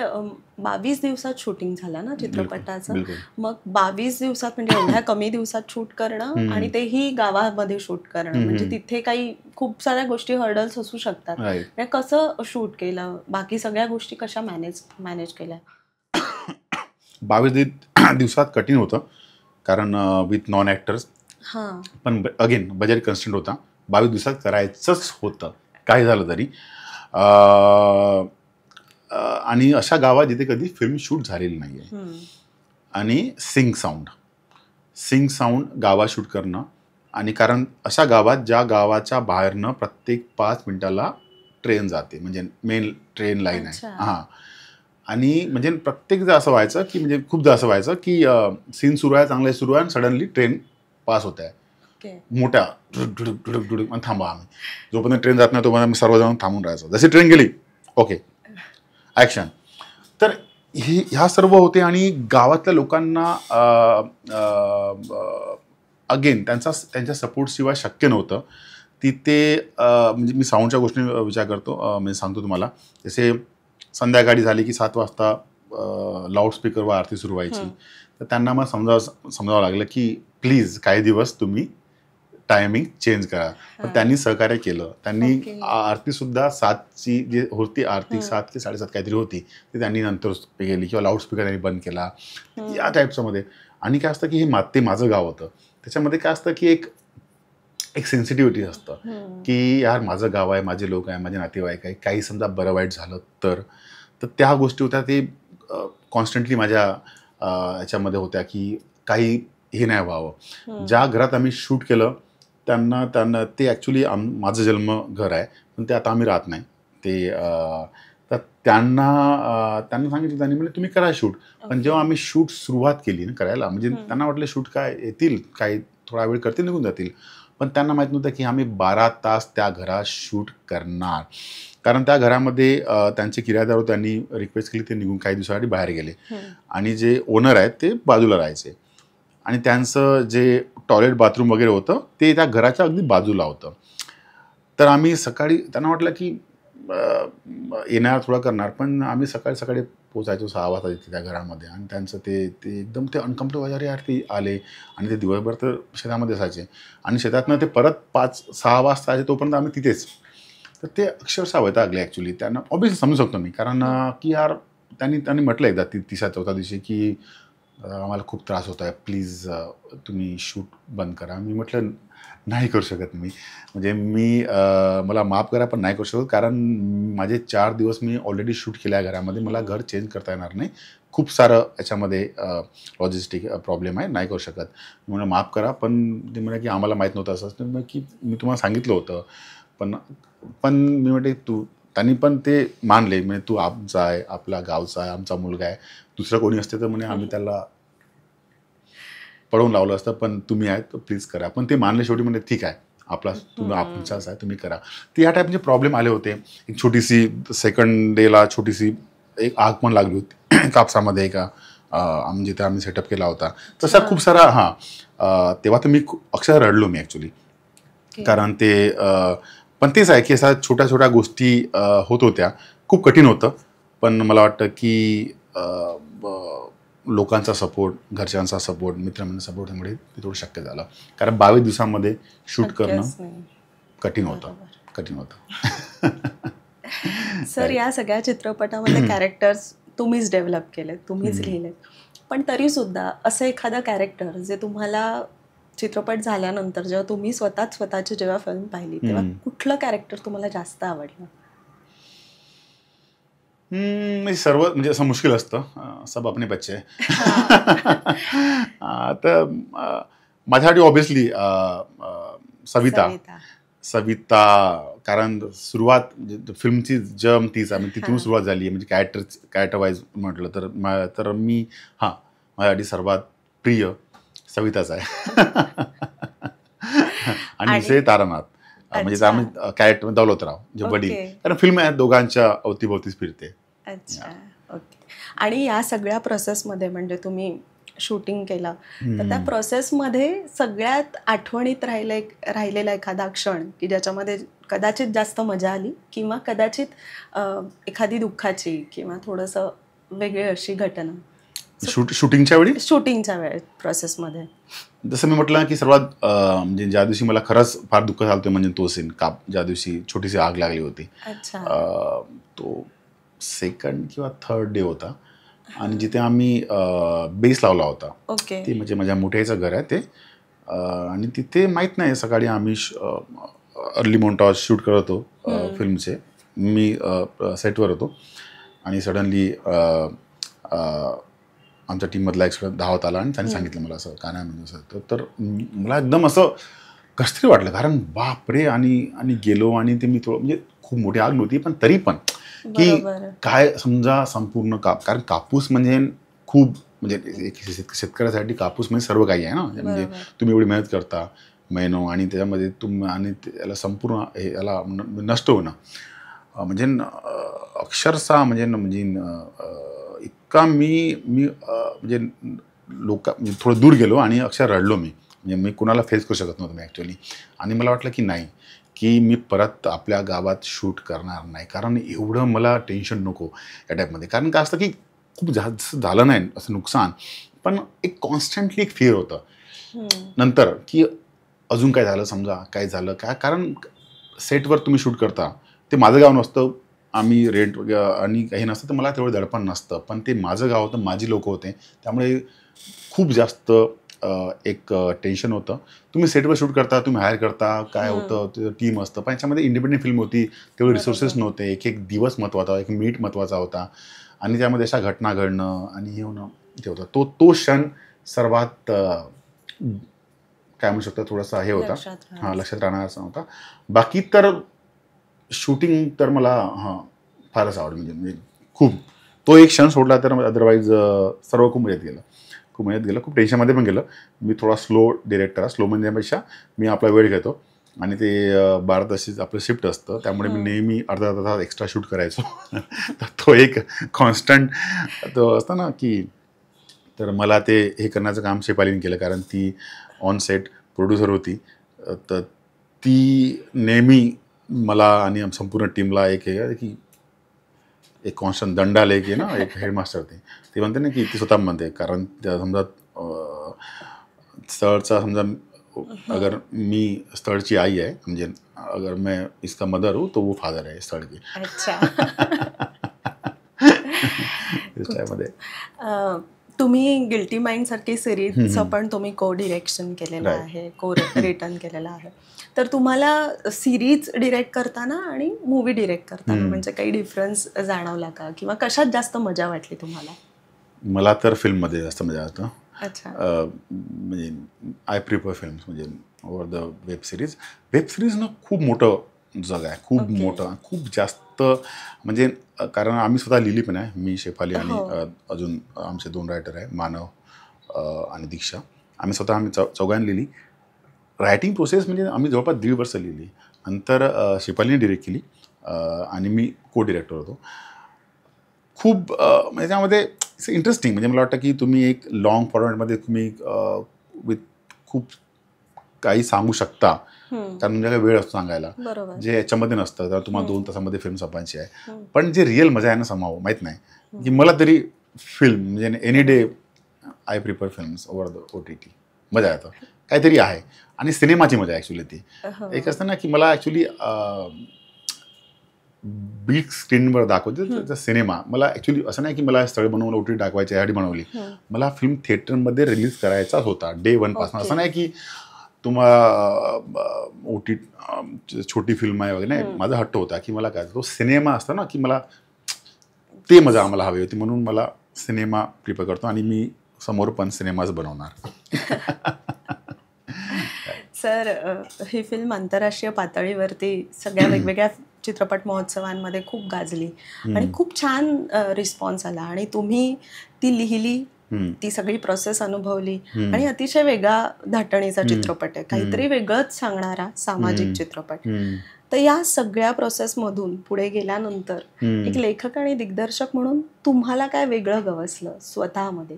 22 दिवसात शूटिंग झालं ना चित्रपटाचं. मग 22 दिवसात म्हणजे एवढ्या कमी दिवसात शूट करणं, आणि तेही गावामध्ये शूट करणं, म्हणजे तिथे काही खूप साऱ्या गोष्टी हर्डल्स असू शकतात. कसं शूट केलं, बाकी सगळ्या गोष्टी कशा मॅनेज केल्या? 22 दिवसात कठीण होतं, कारण विथ नॉन ॲक्टर्स, पण अगेन बजेट कन्स्टंट होता. 22 दिवसात करायचंच होतं काय झालं तरी. आणि अशा गावात जिथे कधी फिल्म शूट झालेली नाही आहे. आणि सिंग साऊंड गावात शूट करणं, आणि कारण अशा गावात ज्या गावाच्या बाहेरनं प्रत्येक 5 मिनिटाला ट्रेन जाते, म्हणजे मेन ट्रेन लाईन आहे. हां, आणि म्हणजे प्रत्येकदा असं व्हायचं की म्हणजे खूपदा असं व्हायचं की सीन सुरू आहे, चांगलं सुरू आहे, आणि सडनली ट्रेन पास होत आहे मोठ्या ढुडुक थांबा. आम्ही जोपर्यंत ट्रेन जात नाही तोपर्यंत आम्ही सर्वजण थांबून राहायचो. जशी ट्रेन गेली ओके ॲक्शन. तर ह्या सर्व होते, आणि गावातल्या लोकांना अगेन त्यांच्या सपोर्टशिवाय शक्य नव्हतं. तिथे म्हणजे मी साऊंडच्या गोष्टी विचार करतो, म्हणजे सांगतो तुम्हाला. जसे संध्याकाळी झाली की 7 वाजता लाऊडस्पीकरवर आरती सुरू व्हायची. तर त्यांना मग समजावं लागलं की प्लीज काही दिवस तुम्ही टायमिंग चेंज करा. पण त्यांनी सहकार्य केलं. त्यांनी Okay. आरती सुद्धा 7ची जी होती आरती 7 ते 7:30 काहीतरी होती ती त्यांनी नंतर केली किंवा लाऊडस्पीकर त्यांनी बंद केला या टाईपचं मध्ये. आणि काय असतं की हे ते माझं गाव होतं. त्याच्यामध्ये काय असतं की एक सेन्सिटिव्हिटी असतं की यार माझं गाव आहे, माझे लोक आहे, माझे नातेवाईक आहे, काही समजा बरं वाईट झालं तर त्या गोष्टी होत्या. ते कॉन्स्टंटली माझ्या याच्यामध्ये होत्या की काही हे नाही व्हावं. ज्या घरात आम्ही शूट केलं त्यांना ते ॲक्च्युली माझं जन्म घर आहे, पण ते आता आम्ही राहत नाही. ते तर त्यांना सांगितलं, त्यांनी म्हणजे तुम्ही करा शूट. पण जेव्हा आम्ही शूट सुरुवात केली ना करायला, म्हणजे त्यांना वाटलं शूट काय येतील, काही थोडा वेळ करतील, निघून जातील. पण त्यांना माहीत नव्हतं की आम्ही 12 तास त्या घरात शूट करणार. कारण त्या घरामध्ये त्यांचे किरायेदार होते, त्यांनी रिक्वेस्ट केली, ते निघून काही दिवसासाठी बाहेर गेले. आणि जे ओनर आहेत ते बाजूला राहायचे. आणि त्यांचं जे टॉयलेट बाथरूम वगैरे होतं ते त्या घराच्या अगदी बाजूला होतं. तर आम्ही सकाळी त्यांना वाटलं की येणार थोडं करणार, पण आम्ही सकाळी पोचायचो 6 वाजता तिथे त्या घरामध्ये. आणि त्यांचं ते एकदम ते अनकम्फर्टेबल, अरे यार ते आले आणि ते दिवसभर तर शेतामध्ये असायचे आणि शेतातनं ते परत 5-6 वाजता आले तोपर्यंत आम्ही तिथेच. तर ते अक्षरशः वैतागले ॲक्च्युली. त्यांना ऑब्व्हियसली समजू शकतो मी, कारण की यार त्यांनी म्हटलं एकदा 3-4 दिवशी की आम्हाला खूप त्रास होत आहे, प्लीज तुम्ही शूट बंद करा. मी म्हटलं नाही करू शकत मी, म्हणजे मला माफ करा पण नाही करू शकत, कारण माझे 4 दिवस मी ऑलरेडी शूट केलं आहे घरामध्ये. मला घर चेंज करता येणार नाही, खूप सारं याच्यामध्ये लॉजिस्टिक प्रॉब्लेम आहे, नाही करू शकत. मला माफ करा. पण ते म्हणे की आम्हाला माहीत नव्हतं असं. मग की मी तुम्हाला सांगितलं होतं. पण मी म्हटले त्यांनी पण ते मानले, म्हणजे तू आमचा आहे, आपला गावचा आहे, आमचा मुलगा आहे. दुसरं कोणी असते तर म्हणे आम्ही त्याला पळवून लावलं असतं, पण तुम्ही आहेत तर प्लीज करा. पण ते मानले शेवटी, म्हणजे ठीक आहे, तुम्ही आमचाच आहे, तुम्ही करा. तर या टाईपचे प्रॉब्लेम आले होते. एक छोटीशी सेकंड डेला छोटीशी एक आग पण लागली होती कापसामध्ये एका जिथे आम्ही सेटअप केला होता. तसा खूप सारा तेव्हा तर मी अक्षर रडलो मी ॲक्च्युली. कारण ते पण तेच आहे की अशा छोट्या गोष्टी होत होत्या. खूप कठीण होतं, पण मला वाटतं की लोकांचा सपोर्ट, घरच्यांचा सपोर्ट, मित्रमंडळींचा सपोर्टमुळे ते थोडं शक्य झालं. कारण 22 दिवसांमध्ये शूट करणं कठीण होतं. सर, या सगळ्या चित्रपटामध्ये कॅरेक्टर्स तुम्हीच डेव्हलप केलेत, तुम्हीच लिहिलेत. पण तरी सुद्धा असं एखादं कॅरेक्टर जे तुम्हाला चित्रपट झाल्यानंतर जेव्हा तुम्ही स्वतःची जेव्हा फिल्म पाहिली तेव्हा कुठलं कॅरेक्टर तुम्हाला जास्त आवडलं? सर्व म्हणजे असं मुश्किल असतं, सब अपने बच्चे. तर माझ्यासाठी ऑब्व्हियसली सविता, कारण सुरुवात फिल्मची जर्म तीच आहे, तिथून सुरुवात झाली आहे. म्हणजे कॅरेक्टर वाईज म्हटलं तर मी माझ्यासाठी सर्वात प्रिय सविताच आहे. आणि दुसरे तारानाथ, म्हणजे आम्ही कॅरेक्टर दौलतराव जे वडील, कारण फिल्म आहे दोघांच्या अवतीभोवतीच फिरते. अच्छा, ओके. आणि या सगळ्या प्रोसेसमध्ये म्हणजे तुम्ही शूटिंग केलं, तर त्या प्रोसेसमध्ये सगळ्यात आठवणीत राहिलेला एखादा क्षण की ज्याच्यामध्ये कदाचित जास्त मजा आली किंवा कदाचित एखादी दुःखाची किंवा थोडंसं वेगळी अशी घटना शूटिंगच्या वेळी प्रोसेसमध्ये? जसं मी म्हटलं की सर्वात म्हणजे ज्या दिवशी मला खरंच फार दुःख झालं होतं म्हणजे तो सीन, ज्या दिवशी छोटीशी आग लागली होती. तो 2nd किंवा 3rd डे होता आणि जिथे आम्ही बेस लावला होता. ते म्हणजे माझ्या मोठ्याचं घर आहे ते. आणि तिथे माहीत नाही, सकाळी आम्ही अर्ली मोंटाज शूट करत होतो फिल्मचे. मी सेटवर होतो आणि सडनली आमच्या टीममधला एक धावत आला आणि त्यांनी सांगितलं मला असं काय नाही म्हणजे. तर मला एकदम असं कसं तरी वाटलं, कारण बापरे. आणि गेलो आणि ते मी थोडं म्हणजे खूप मोठी आग नव्हती, पण तरी पण की काय समजा संपूर्ण कारण कापूस म्हणजे खूप, म्हणजे शेतकऱ्यासाठी कापूस म्हणजे सर्व काही आहे ना. म्हणजे तुम्ही एवढी मेहनत करता महिनो आणि त्याच्यामध्ये आणि त्याला संपूर्ण याला नष्ट होणं म्हणजे अक्षरशः म्हणजे इतका मी म्हणजे थोडं दूर गेलो आणि अक्षर रडलो मी. म्हणजे मी कुणाला फेस करू शकत नव्हतो मी ॲक्च्युली. आणि मला वाटलं की नाही, की मी परत आपल्या गावात शूट करणार नाही, कारण एवढं मला टेन्शन नको या टाईपमध्ये. कारण काय असतं की खूप जास्त झालं नाही असं नुकसान, पण एक कॉन्स्टंटली एक फिअर होतं नंतर की अजून काय झालं समजा काय झालं काय, कारण सेटवर तुम्ही शूट करता ते माझं गाव नसतं, आम्ही रेंट आणि काही नसतं तर मला तेवढं दडपण नसतं, पण ते माझं गाव होतं, माझी लोकं होते, त्यामुळे खूप जास्त एक टेन्शन होतं. तुम्ही सेटवर शूट करता, तुम्ही हायर करता, काय होतं ते टीम असतं, पण याच्यामध्ये इंडिपेंडेंट फिल्म होती, तेवढे रिसोर्सेस नव्हते, एक एक दिवस महत्त्वाचा, एक मिनिट महत्त्वाचा होता आणि त्यामध्ये अशा घटना घडणं आणि हे होणं ते होतं. तो क्षण सर्वात काय म्हणू शकतो थोडासा हे होता, लक्षात राहणार असा होता. बाकी तर शूटिंग तर मला फारच आवडलं, म्हणजे खूप. तो एक क्षण सोडला तर अदरवाईज सर्व खूप मजेत गेलं, खूप टेन्शनमध्ये पण गेलं. मी थोडा स्लो डिरेक्टर आहे, स्लो म्हणण्यापेक्षा मी आपला वेळ घेतो आणि ते 12 तासाचं आपलं शिफ्ट असतं, त्यामुळे मी नेहमी अर्धा तास एक्स्ट्रा शूट करायचो. तर तो एक कॉन्स्टंट तो असतो ना की, तर मला ते हे करण्याचं काम शेफालीने केलं, कारण ती ऑन सेट प्रोड्युसर होती. तर ती नेहमी मला आणि संपूर्ण टीमला एक हे की एक कॉन्स्टंट दंडाल एक आहे ना, एक हेडमास्टर ते म्हणते ना की ती स्वतः म्हणते, कारण समजा स्थळचा समजा अगर मी स्थळची आई आहे, म्हणजे अगर मैं इसका मदर हूँ तो वो फादर है स्थळ की. त्याच्यामध्ये तुम्ही गिल्टी माइंड सारखी सिरीजचं पण तुम्ही को डिरेक्शन केलेलं आहे, को रिटर्न केलेलं आहे. तर तुम्हाला सिरीज डिरेक्ट करताना आणि मूवी डिरेक्ट करताना म्हणजे काही डिफरन्स जाणवला का, किंवा कशात जास्त मजा वाटली तुम्हाला? मला तर फिल्ममध्ये जास्त मजा येतं. म्हणजे आय प्रिफर फिल्म्स म्हणजे over the web series. Web सिरीजनं खूप मोठं जग आहे, खूप मोठं, खूप जास्त. म्हणजे कारण आम्ही स्वतः लिहिली पण आहे, मी, शेफाली आणि अजून आमचे 2 रायटर आहे, मानव आणि दीक्षा. आम्ही चौघांनी लिहिली. रायटिंग प्रोसेस म्हणजे आम्ही जवळपास 1.5 वर्ष लिहिली. नंतर शेफालीने डिरेक्ट केली आणि मी को डिरेक्टर होतो. खूप म्हणजे त्यामध्ये इंटरेस्टिंग, म्हणजे मला वाटतं की तुम्ही एक लाँग फॉर्मॅटमध्ये तुम्ही विथ खूप काही सांगू शकता, कारण तुमच्याकडे वेळ असतो सांगायला, जे याच्यामध्ये नसतं. तर तुम्हाला 2 तासामध्ये फिल्म संपायची आहे, पण जे रिअल मजा आहे ना समाव माहीत नाही की मला तरी फिल्म म्हणजे any day I prefer films over the OTT. मजा येतं, काहीतरी आहे. आणि सिनेमाची मजा ॲक्च्युली ती एक असतं ना की मला ॲक्च्युली बिग स्क्रीनवर दाखवते सिनेमा. मला ॲक्च्युली असं नाही की मला स्थळ बनवून OTT दाखवायची यासाठी बनवली, मला फिल्म थिएटरमध्ये रिलीज करायचाच होता डे 1 पासून. असं नाही की तुम्हाला OTT छोटी फिल्म आहे वगैरे, नाही. माझा हट्ट होता की मला काय तो सिनेमा असतो ना की मला ते मजा आम्हाला हवी होती, म्हणून मला सिनेमा प्रिफर करतो आणि मी समोर पण सिनेमाच बनवणार. सर, ही फिल्म आंतरराष्ट्रीय पातळीवरती सगळ्या वेगवेगळ्या चित्रपट महोत्सवांमध्ये खूप गाजली आणि खूप छान रिस्पॉन्स आला, आणि तुम्ही ती लिहिली, ती सगळी प्रोसेस अनुभवली, आणि अतिशय वेगळा धाटणीचा चित्रपट आहे, काहीतरी वेगळंच सांगणारा सामाजिक चित्रपट. तर या सगळ्या प्रोसेसमधून पुढे गेल्यानंतर एक लेखक आणि दिग्दर्शक म्हणून तुम्हाला काय वेगळं गवसलं स्वतःमध्ये?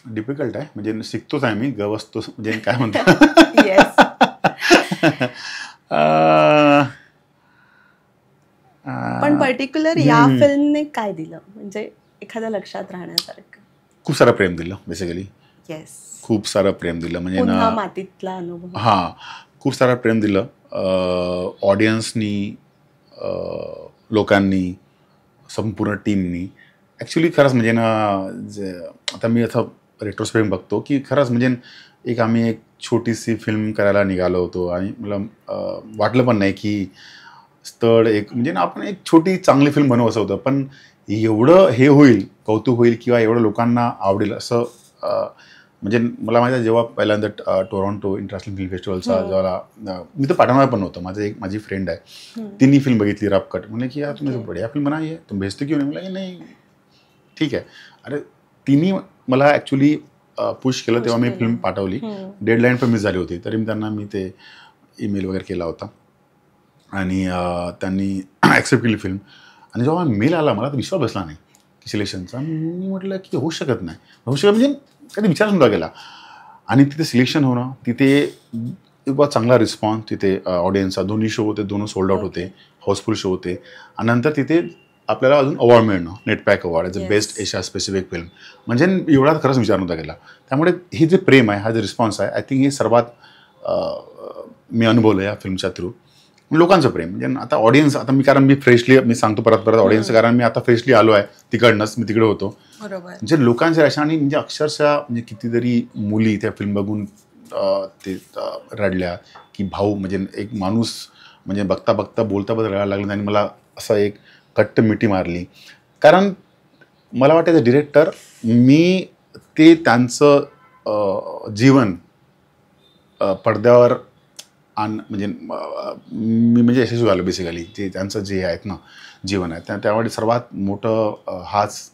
डिफिकल्ट आहे, म्हणजे शिकतोच आहे मी, गवसतो म्हणजे काय म्हणतो. पण पर्टिक्युलर या फिल्मने काय दिलं, म्हणजे एखाद्या लक्षात राहण्यासारखं? खूप सारं प्रेम दिलं बेसिकली. खूप सारं प्रेम दिलं, म्हणजे मातीतला अनुभव. खूप सारं प्रेम दिलं ऑडियन्सनी, लोकांनी, संपूर्ण टीमनी. ॲक्च्युली खरंच म्हणजे जे आता मी आता रेट्रोस्पेक्ट बघतो की खरंच म्हणजे आम्ही एक छोटीशी फिल्म करायला निघालो होतो, आणि मला वाटलं पण नाही की स्थळ एक म्हणजे आपण एक छोटी चांगली फिल्म बनवू असं होतं, पण एवढं हे होईल, कौतुक होईल किंवा एवढं लोकांना आवडेल असं म्हणजे मला माहिती आहे. जेव्हा पहिल्यांदा टोरंटो इंटरनॅशनल फिल्म फेस्टिवलचा जेव्हा मी तर पाठवणार पण नव्हतं, माझी फ्रेंड आहे, तिने फिल्म बघितली रफ कट, म्हणजे की यार तुम्ही बढिया फिल्म बनाई आहे, तुम भेजते क्यों नाही? मला नाही ठीक आहे. अरे तिने मला ॲक्च्युली पुश केलं, तेव्हा मी फिल्म पाठवली. डेडलाईन पण मिस झाली होती, तरी मी त्यांना ते ईमेल वगैरे केला होता आणि त्यांनी ॲक्सेप्ट केली फिल्म. आणि जेव्हा मेल आला मला तर विश्वास बसला नाही की सिलेक्शनचा. मी म्हटलं की होऊ शकत नाही, म्हणजे कधी विचार सुद्धा केला. आणि तिथे सिलेक्शन होणं, तिथे चांगला रिस्पॉन्स, तिथे ऑडियन्सचा 2 शो होते, 2 सोल्ड आउट होते, हाऊसफुल शो होते. आणि नंतर तिथे आपल्याला अजून अवॉर्ड मिळणं, net pack award as a best Asia specific film, म्हणजे एवढा खरंच विचार नव्हता केला. त्यामुळे हे जे प्रेम आहे, हा जे रिस्पॉन्स आहे, आय थिंक हे सर्वात मी अनुभवलं या फिल्मच्या थ्रू. लोकांचं प्रेम म्हणजे आता ऑडियन्स, आता मी सांगतो परत ऑडियन्स, कारण मी आता फ्रेशली आलो आहे तिकडनंच, मी तिकडे होतो. म्हणजे लोकांच्या रेषा, आणि म्हणजे अक्षरशः म्हणजे कितीतरी मुली त्या फिल्म बघून ते रडल्या की भाऊ, म्हणजे एक माणूस म्हणजे बघता बघता बोलता रडायला लागला, आणि मला असं एक कट्ट मिठी मारली. कारण मला वाटतं डिरेक्टर, मी ते त्यांचं जीवन पडद्यावर म्हणजे मी म्हणजे यशस्वी झालो बेसिकली. जे त्यांचं जे आहेत ना जीवन आहे, त्यामुळे सर्वात मोठं हाच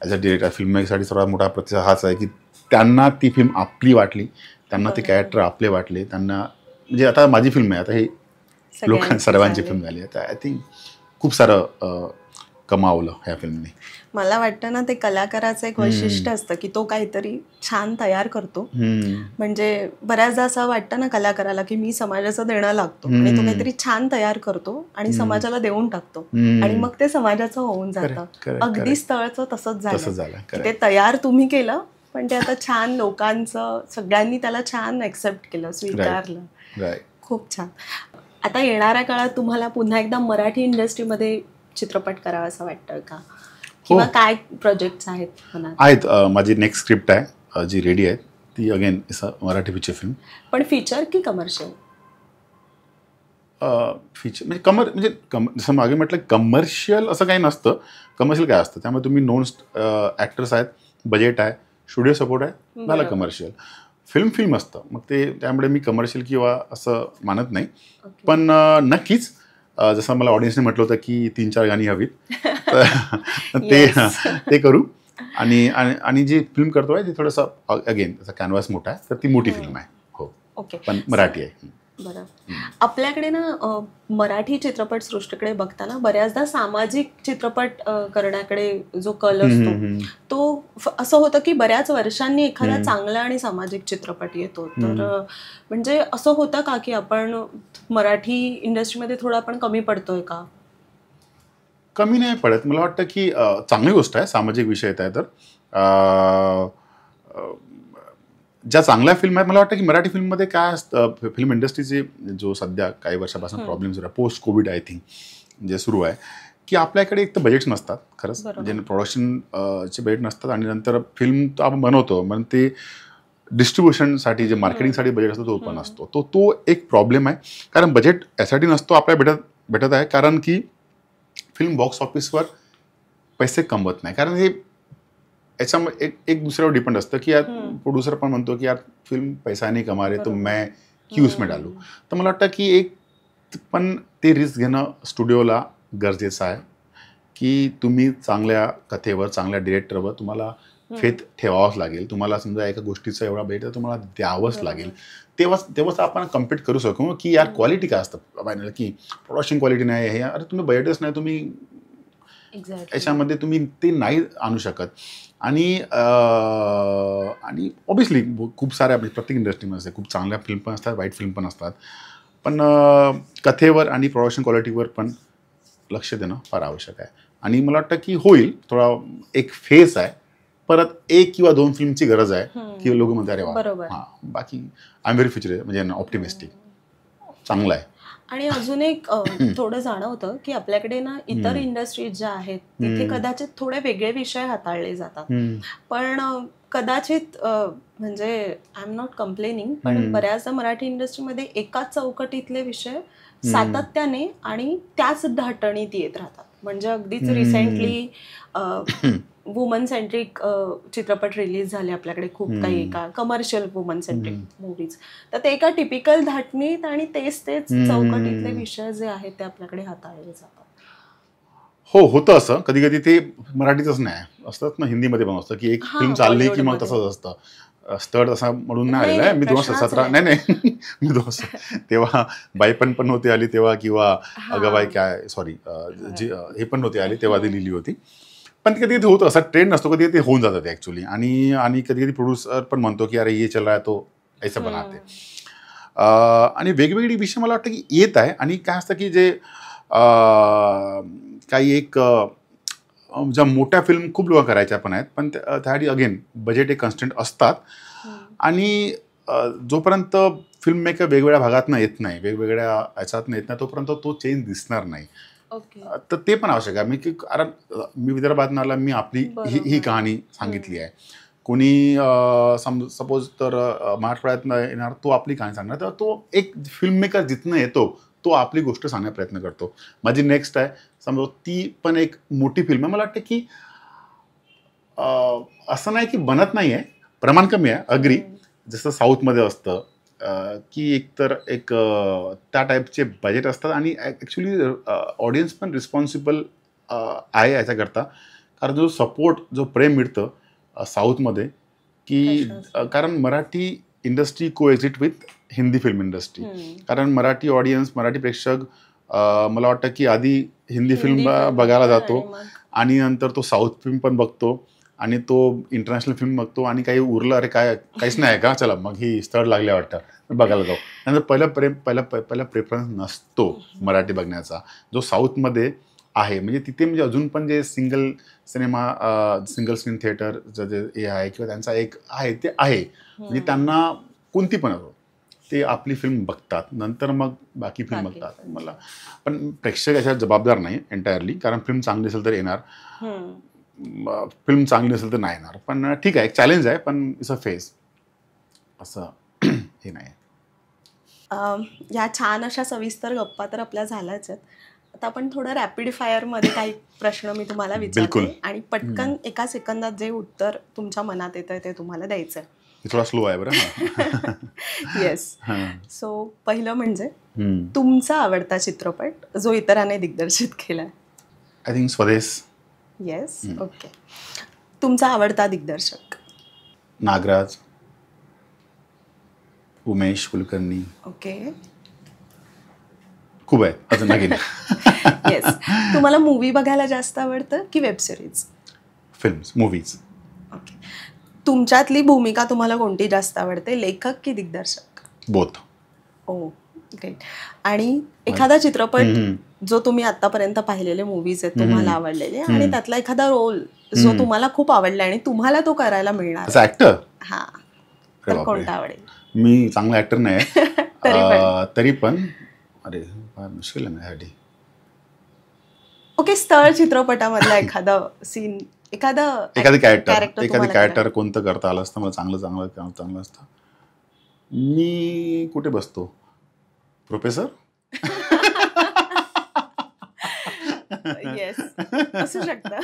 ॲज अ डिरेक्टर फिल्म मेकरसाठी सर्वात मोठा प्रतिसाद हाच आहे की त्यांना ती फिल्म आपली वाटली, त्यांना ते कॅरेक्टर आपले वाटले, त्यांना म्हणजे आता माझी फिल्म आहे, आता हे सर्वांची फिल्म झाली. आता आय थिंक खूप सारं कमावलं ह्या फिल्मने. मला वाटतं ना, ते कलाकाराचं एक वैशिष्ट्य असतं की तो काहीतरी छान तयार करतो. म्हणजे बऱ्याचदा असं वाटतं ना कलाकाराला की मी समाजाचं देणं लागतो, आणि तो काहीतरी छान तयार करतो आणि समाजाला देऊन टाकतो, आणि मग ते समाजाचं होऊन जातं. अगदी स्थळचं तसंच झालं. ते तयार तुम्ही केलं, पण ते आता छान लोकांचं, सगळ्यांनी त्याला छान ऍक्सेप्ट केलं, स्वीकारलं. खूप छान. आता येणाऱ्या काळात तुम्हाला पुन्हा एकदा मराठी इंडस्ट्रीमध्ये चित्रपट करावा असं वाटतं का, किंवा काय प्रोजेक्ट्स आहेत? माझी नेक्स्ट स्क्रिप्ट आहे जी रेडी आहे, ती अगेन मराठी पिक्चर फिल्म. पण फीचर की कमर्शियल? फीचर म्हणजे जसं मागे म्हटलं, कमर्शियल असं काही नसतं. कमर्शियल काय असतं, त्यामुळे तुम्ही नोन ॲक्टर्स आहेत, बजेट आहे, स्टुडिओ सपोर्ट आहे, झालं कमर्शियल. फिल्म असतं, मग ते त्यामुळे मी कमर्शियल किंवा असं मानत नाही. पण नक्कीच जसं मला ऑडियन्सने म्हटलं होतं की 3-4 गाणी हवीत, ते करू. आणि जी फिल्म करतो आहे ती थोडंसं अगेन त्याचा कॅनव्हास मोठा आहे, तर ती मोठी फिल्म आहे. हो, पण मराठी आहे. बरं. आपल्याकडे ना मराठी चित्रपट सृष्टीकडे बघताना बऱ्याचदा सामाजिक चित्रपट करण्याकडे जो कल असतो, तो असं होतं की बऱ्याच वर्षांनी एखादा चांगला आणि सामाजिक चित्रपट येतो. तर म्हणजे असं होतं का की आपण मराठी इंडस्ट्रीमध्ये थोडं आपण कमी पडतोय का? कमी नाही पडत. मला वाटतं की चांगली गोष्ट आहे, सामाजिक विषय येत आहे तर. ज्या चांगल्या फिल्म आहेत, मला वाटतं की मराठी फिल्ममध्ये काय असतं, फिल्म इंडस्ट्रीचे जो सध्या काही वर्षापासून प्रॉब्लेम्स होता, पोस्ट कोविड आय थिंक जे सुरू आहे, की आपल्याकडे एक तर बजेट्स नसतात खरंच, म्हणजे प्रोडक्शनचे बजेट नसतात, आणि नंतर फिल्म तर आपण बनवतो, पण ते डिस्ट्रीब्युशनसाठी जे मार्केटिंगसाठी बजेट असतो तो पण असतो. तो एक प्रॉब्लेम आहे, कारण बजेट यासाठी नसतो आपल्याला भेटत आहे, कारण की फिल्म बॉक्स ऑफिसवर पैसे कमवत नाही. कारण हे याच्यामध्ये एक दुसऱ्यावर डिपेंड असतं की यार प्रोड्युसर पण म्हणतो की यार फिल्म पैसा नाही कमा रहे तो मैं क्यों उसमें डालू. तर मला वाटतं की एक पण ते रिस्क घेणं स्टुडिओला गरजेचं आहे, की तुम्ही चांगल्या कथेवर, चांगल्या डिरेक्टरवर तुम्हाला फेथ ठेवावंच लागेल. तुम्हाला समजा एका गोष्टीचा एवढा बेट तर तुम्हाला द्यावंच लागेल. तेव्हाच आपण कम्पीट करू शकू की यार क्वालिटी काय असतं फायनल, की प्रोडक्शन क्वालिटी नाही आहे, अरे तुम्ही बजेटच नाही, तुम्ही याच्यामध्ये तुम्ही ते नाही आणू शकत. आणि ऑब्विसली खूप साऱ्या प्रत्येक इंडस्ट्रीमध्ये खूप चांगल्या फिल्म पण असतात, वाईट फिल्म पण असतात, पण कथेवर आणि प्रोडक्शन क्वालिटीवर पण लक्ष देणं फार आवश्यक आहे. आणि मला वाटतं की होईल, थोडा एक फेस आहे, परत 1 किंवा 2 फिल्मची गरज आहे की लोक म्हणतात अरे वा. हां, बाकी आय एम व्हेरी फ्युचर म्हणजे ऑप्टिमिस्टिक, चांगलं आहे. आणि अजून एक थोडं जाणवतं की आपल्याकडे ना इतर इंडस्ट्रीज ज्या आहेत तिथे कदाचित थोडे वेगळे विषय हाताळले जातात, पण कदाचित म्हणजे आय एम नॉट कंप्लेनिंग, पण बऱ्याचदा मराठी इंडस्ट्रीमध्ये एकाच चौकटीतले विषय सातत्याने आणि त्याच धाटणीत येत राहतात. म्हणजे अगदीच रिसेंटली वुमन सेंट्रिक चित्रपट रिलीज झाले आपल्याकडे खूप काही, एका कमर्शियल वुमन सेंट्रिक मूवीज. तर ते एका टिपिकल धाटणीत आणि तेच चौकटीतले विषय जे आहेत ते आपल्याकडे हाताळले जातात. हो, होतं असं. कधी कधी ते मराठीतच नाही असतात ना, हिंदीमध्ये पण असतं की एक फिल्म चालली की मग तसंच असतं. स्थळ तसा म्हणून नाही आलेला आहे. मी 2017 नाही मी तेव्हा बाईपण पण नव्हती आली तेव्हा, किंवा अगबाई काय सॉरी हे पण नव्हती आली तेव्हा ती लिहिली होती. पण कधी कधी होतं, असा ट्रेंड नसतो, कधी ते होऊन जातं ते ॲक्च्युली. आणि कधी कधी प्रोड्युसर पण म्हणतो की अरे ये चल रहा है तो ऐसा बनाते. आणि वेगवेगळी विषय मला वाटतं की येत आहे. आणि काय असतं की जे काही एक ज्या मोठ्या फिल्म खूप लोक करायच्या पण आहेत, पण त्यासाठी अगेन बजेट एक कन्स्टंट असतात. आणि जोपर्यंत फिल्म मेकर वेगवेगळ्या भागातनं येत नाही, वेगवेगळ्या ह्याच्यातनं येत नाही, तोपर्यंत तो चेंज दिसणार नाही. तर ते पण आवश्यक आहे. की कारण मी विदर्भातून आला, मी आपली ही कहाणी सांगितली आहे. कोणी सपोज तर मराठवाड्यातनं येणार, तो आपली कहाणी सांगणार. तर तो एक फिल्म मेकर जिथनं येतो तो आपली गोष्ट सांगण्याचा प्रयत्न करतो. माझी नेक्स्ट आहे समजा, ती पण एक मोठी फिल्म आहे. मला वाटतं की असं नाही की बनत नाही आहे, प्रमाण कमी आहे, अग्री. जसं साऊथमध्ये असतं की एकतर एक त्या टाईपचे बजेट असतात आणि ॲक्च्युली ऑडियन्स पण रिस्पॉन्सिबल आहे याच्याकरता. कारण जो सपोर्ट, जो प्रेम मिळतं साऊथमध्ये, की कारण मराठी इंडस्ट्री को exit with Hindi film industry. कारण मराठी ऑडियन्स, मराठी प्रेक्षक मला वाटतं की आधी हिंदी फिल्म बघायला जातो आणि नंतर तो साऊथ फिल्म पण बघतो आणि तो इंटरनॅशनल फिल्म बघतो आणि काही उरलं, अरे काहीच नाही का, चला मग ही स्थळ लागल्या वाटतं बघायला जाऊ. नंतर पहिला प्रेफरन्स नसतो मराठी बघण्याचा, जो साऊथमध्ये आहे. म्हणजे तिथे म्हणजे अजून पण जे सिंगल स्क्रीन थिएटर जे हे आहे किंवा त्यांचा एक आहे ते आहे. म्हणजे त्यांना कोणती पण असो ते आपली फिल्म बघतात, नंतर मग बाकी फिल्म बघतात. मला पण प्रेक्षक याच्यावर जबाबदार नाही एंटायरली, कारण फिल्म चांगली असेल तर येणार, फिल्म चांगली असेल तर नाही येणार. पण ठीक आहे, एक चॅलेंज आहे, पण इट्स अ फेज, असं हे नाही. या छान अशा सविस्तर गप्पा तर आपल्या झाल्याच आहेत. आता आपण थोडं रॅपिड फायरमध्ये काही प्रश्न मी तुम्हाला विचारते आणि पटकन एका सेकंदात जे उत्तर तुमच्या मनात येतं ते तुम्हाला द्यायचं आहे. थोडा स्लो आहे बरं. येस. सो पहिलं म्हणजे तुमचा आवडता चित्रपट जो इतरांनी दिग्दर्शित केलाय. I think Swades. Yes. Okay. तुमचा आवडता दिग्दर्शक. नागराज, उमेश कुलकर्णी. ओके. खूप आहे अजून नवीन. येस. तुम्हाला मूवी बघायला जास्त आवडतं की web series? Films, movies. Okay. तुमच्यातली भूमिका तुम्हाला कोणती जास्त आवडते, लेखक की दिग्दर्शक? बोथ. Oh great. आणि एखादा चित्रपट जो तुम्ही आतापर्यंत पाहिलेले मूवीज आहेत तुम्हाला आवडलेले आणि त्यातला एखादा रोल जो तुम्हाला खूप आवडला आणि तुम्हाला तो करायला मिळणार, ऍक्टर? हा, तर कोणता आवडेल? मी चांगला ऍक्टर नाही तरी पण अरे फार मुश्किल आहे माझ्यासाठी. ओके. स्थळ चित्रपटामधला एखादा सीन, एखादी कॅरेक्टर कोणतं करता आलं असतं मला चांगलं असतं. मी कुठे बसतो, प्रोफेसर? येस, असू शकतं.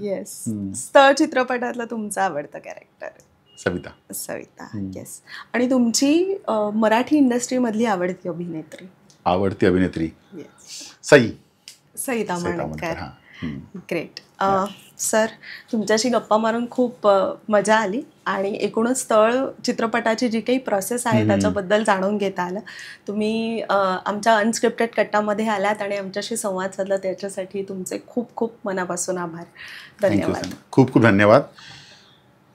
येस. स्थळ चित्रपटातलं तुमचं आवडतं कॅरेक्टर? सविता. येस. आणि तुमची मराठी इंडस्ट्रीमधली आवडती अभिनेत्री? सईता माणेककर. ग्रेट. सर, तुमच्याशी गप्पा मारून खूप मजा आली आणि एकूणच स्थळ चित्रपटाची जी काही प्रोसेस आहे त्याच्याबद्दल जाणून घेता आलं. तुम्ही आमच्या अनस्क्रिप्टेड कट्टामध्ये आलात आणि आमच्याशी संवाद साधला, त्याच्यासाठी तुमचे खूप खूप मनापासून आभार. धन्यवाद. खूप खूप धन्यवाद.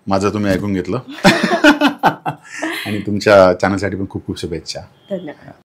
माझं तुम्ही ऐकून घेतलं आणि तुमच्या चॅनलसाठी पण खूप खूप शुभेच्छा. धन्यवाद.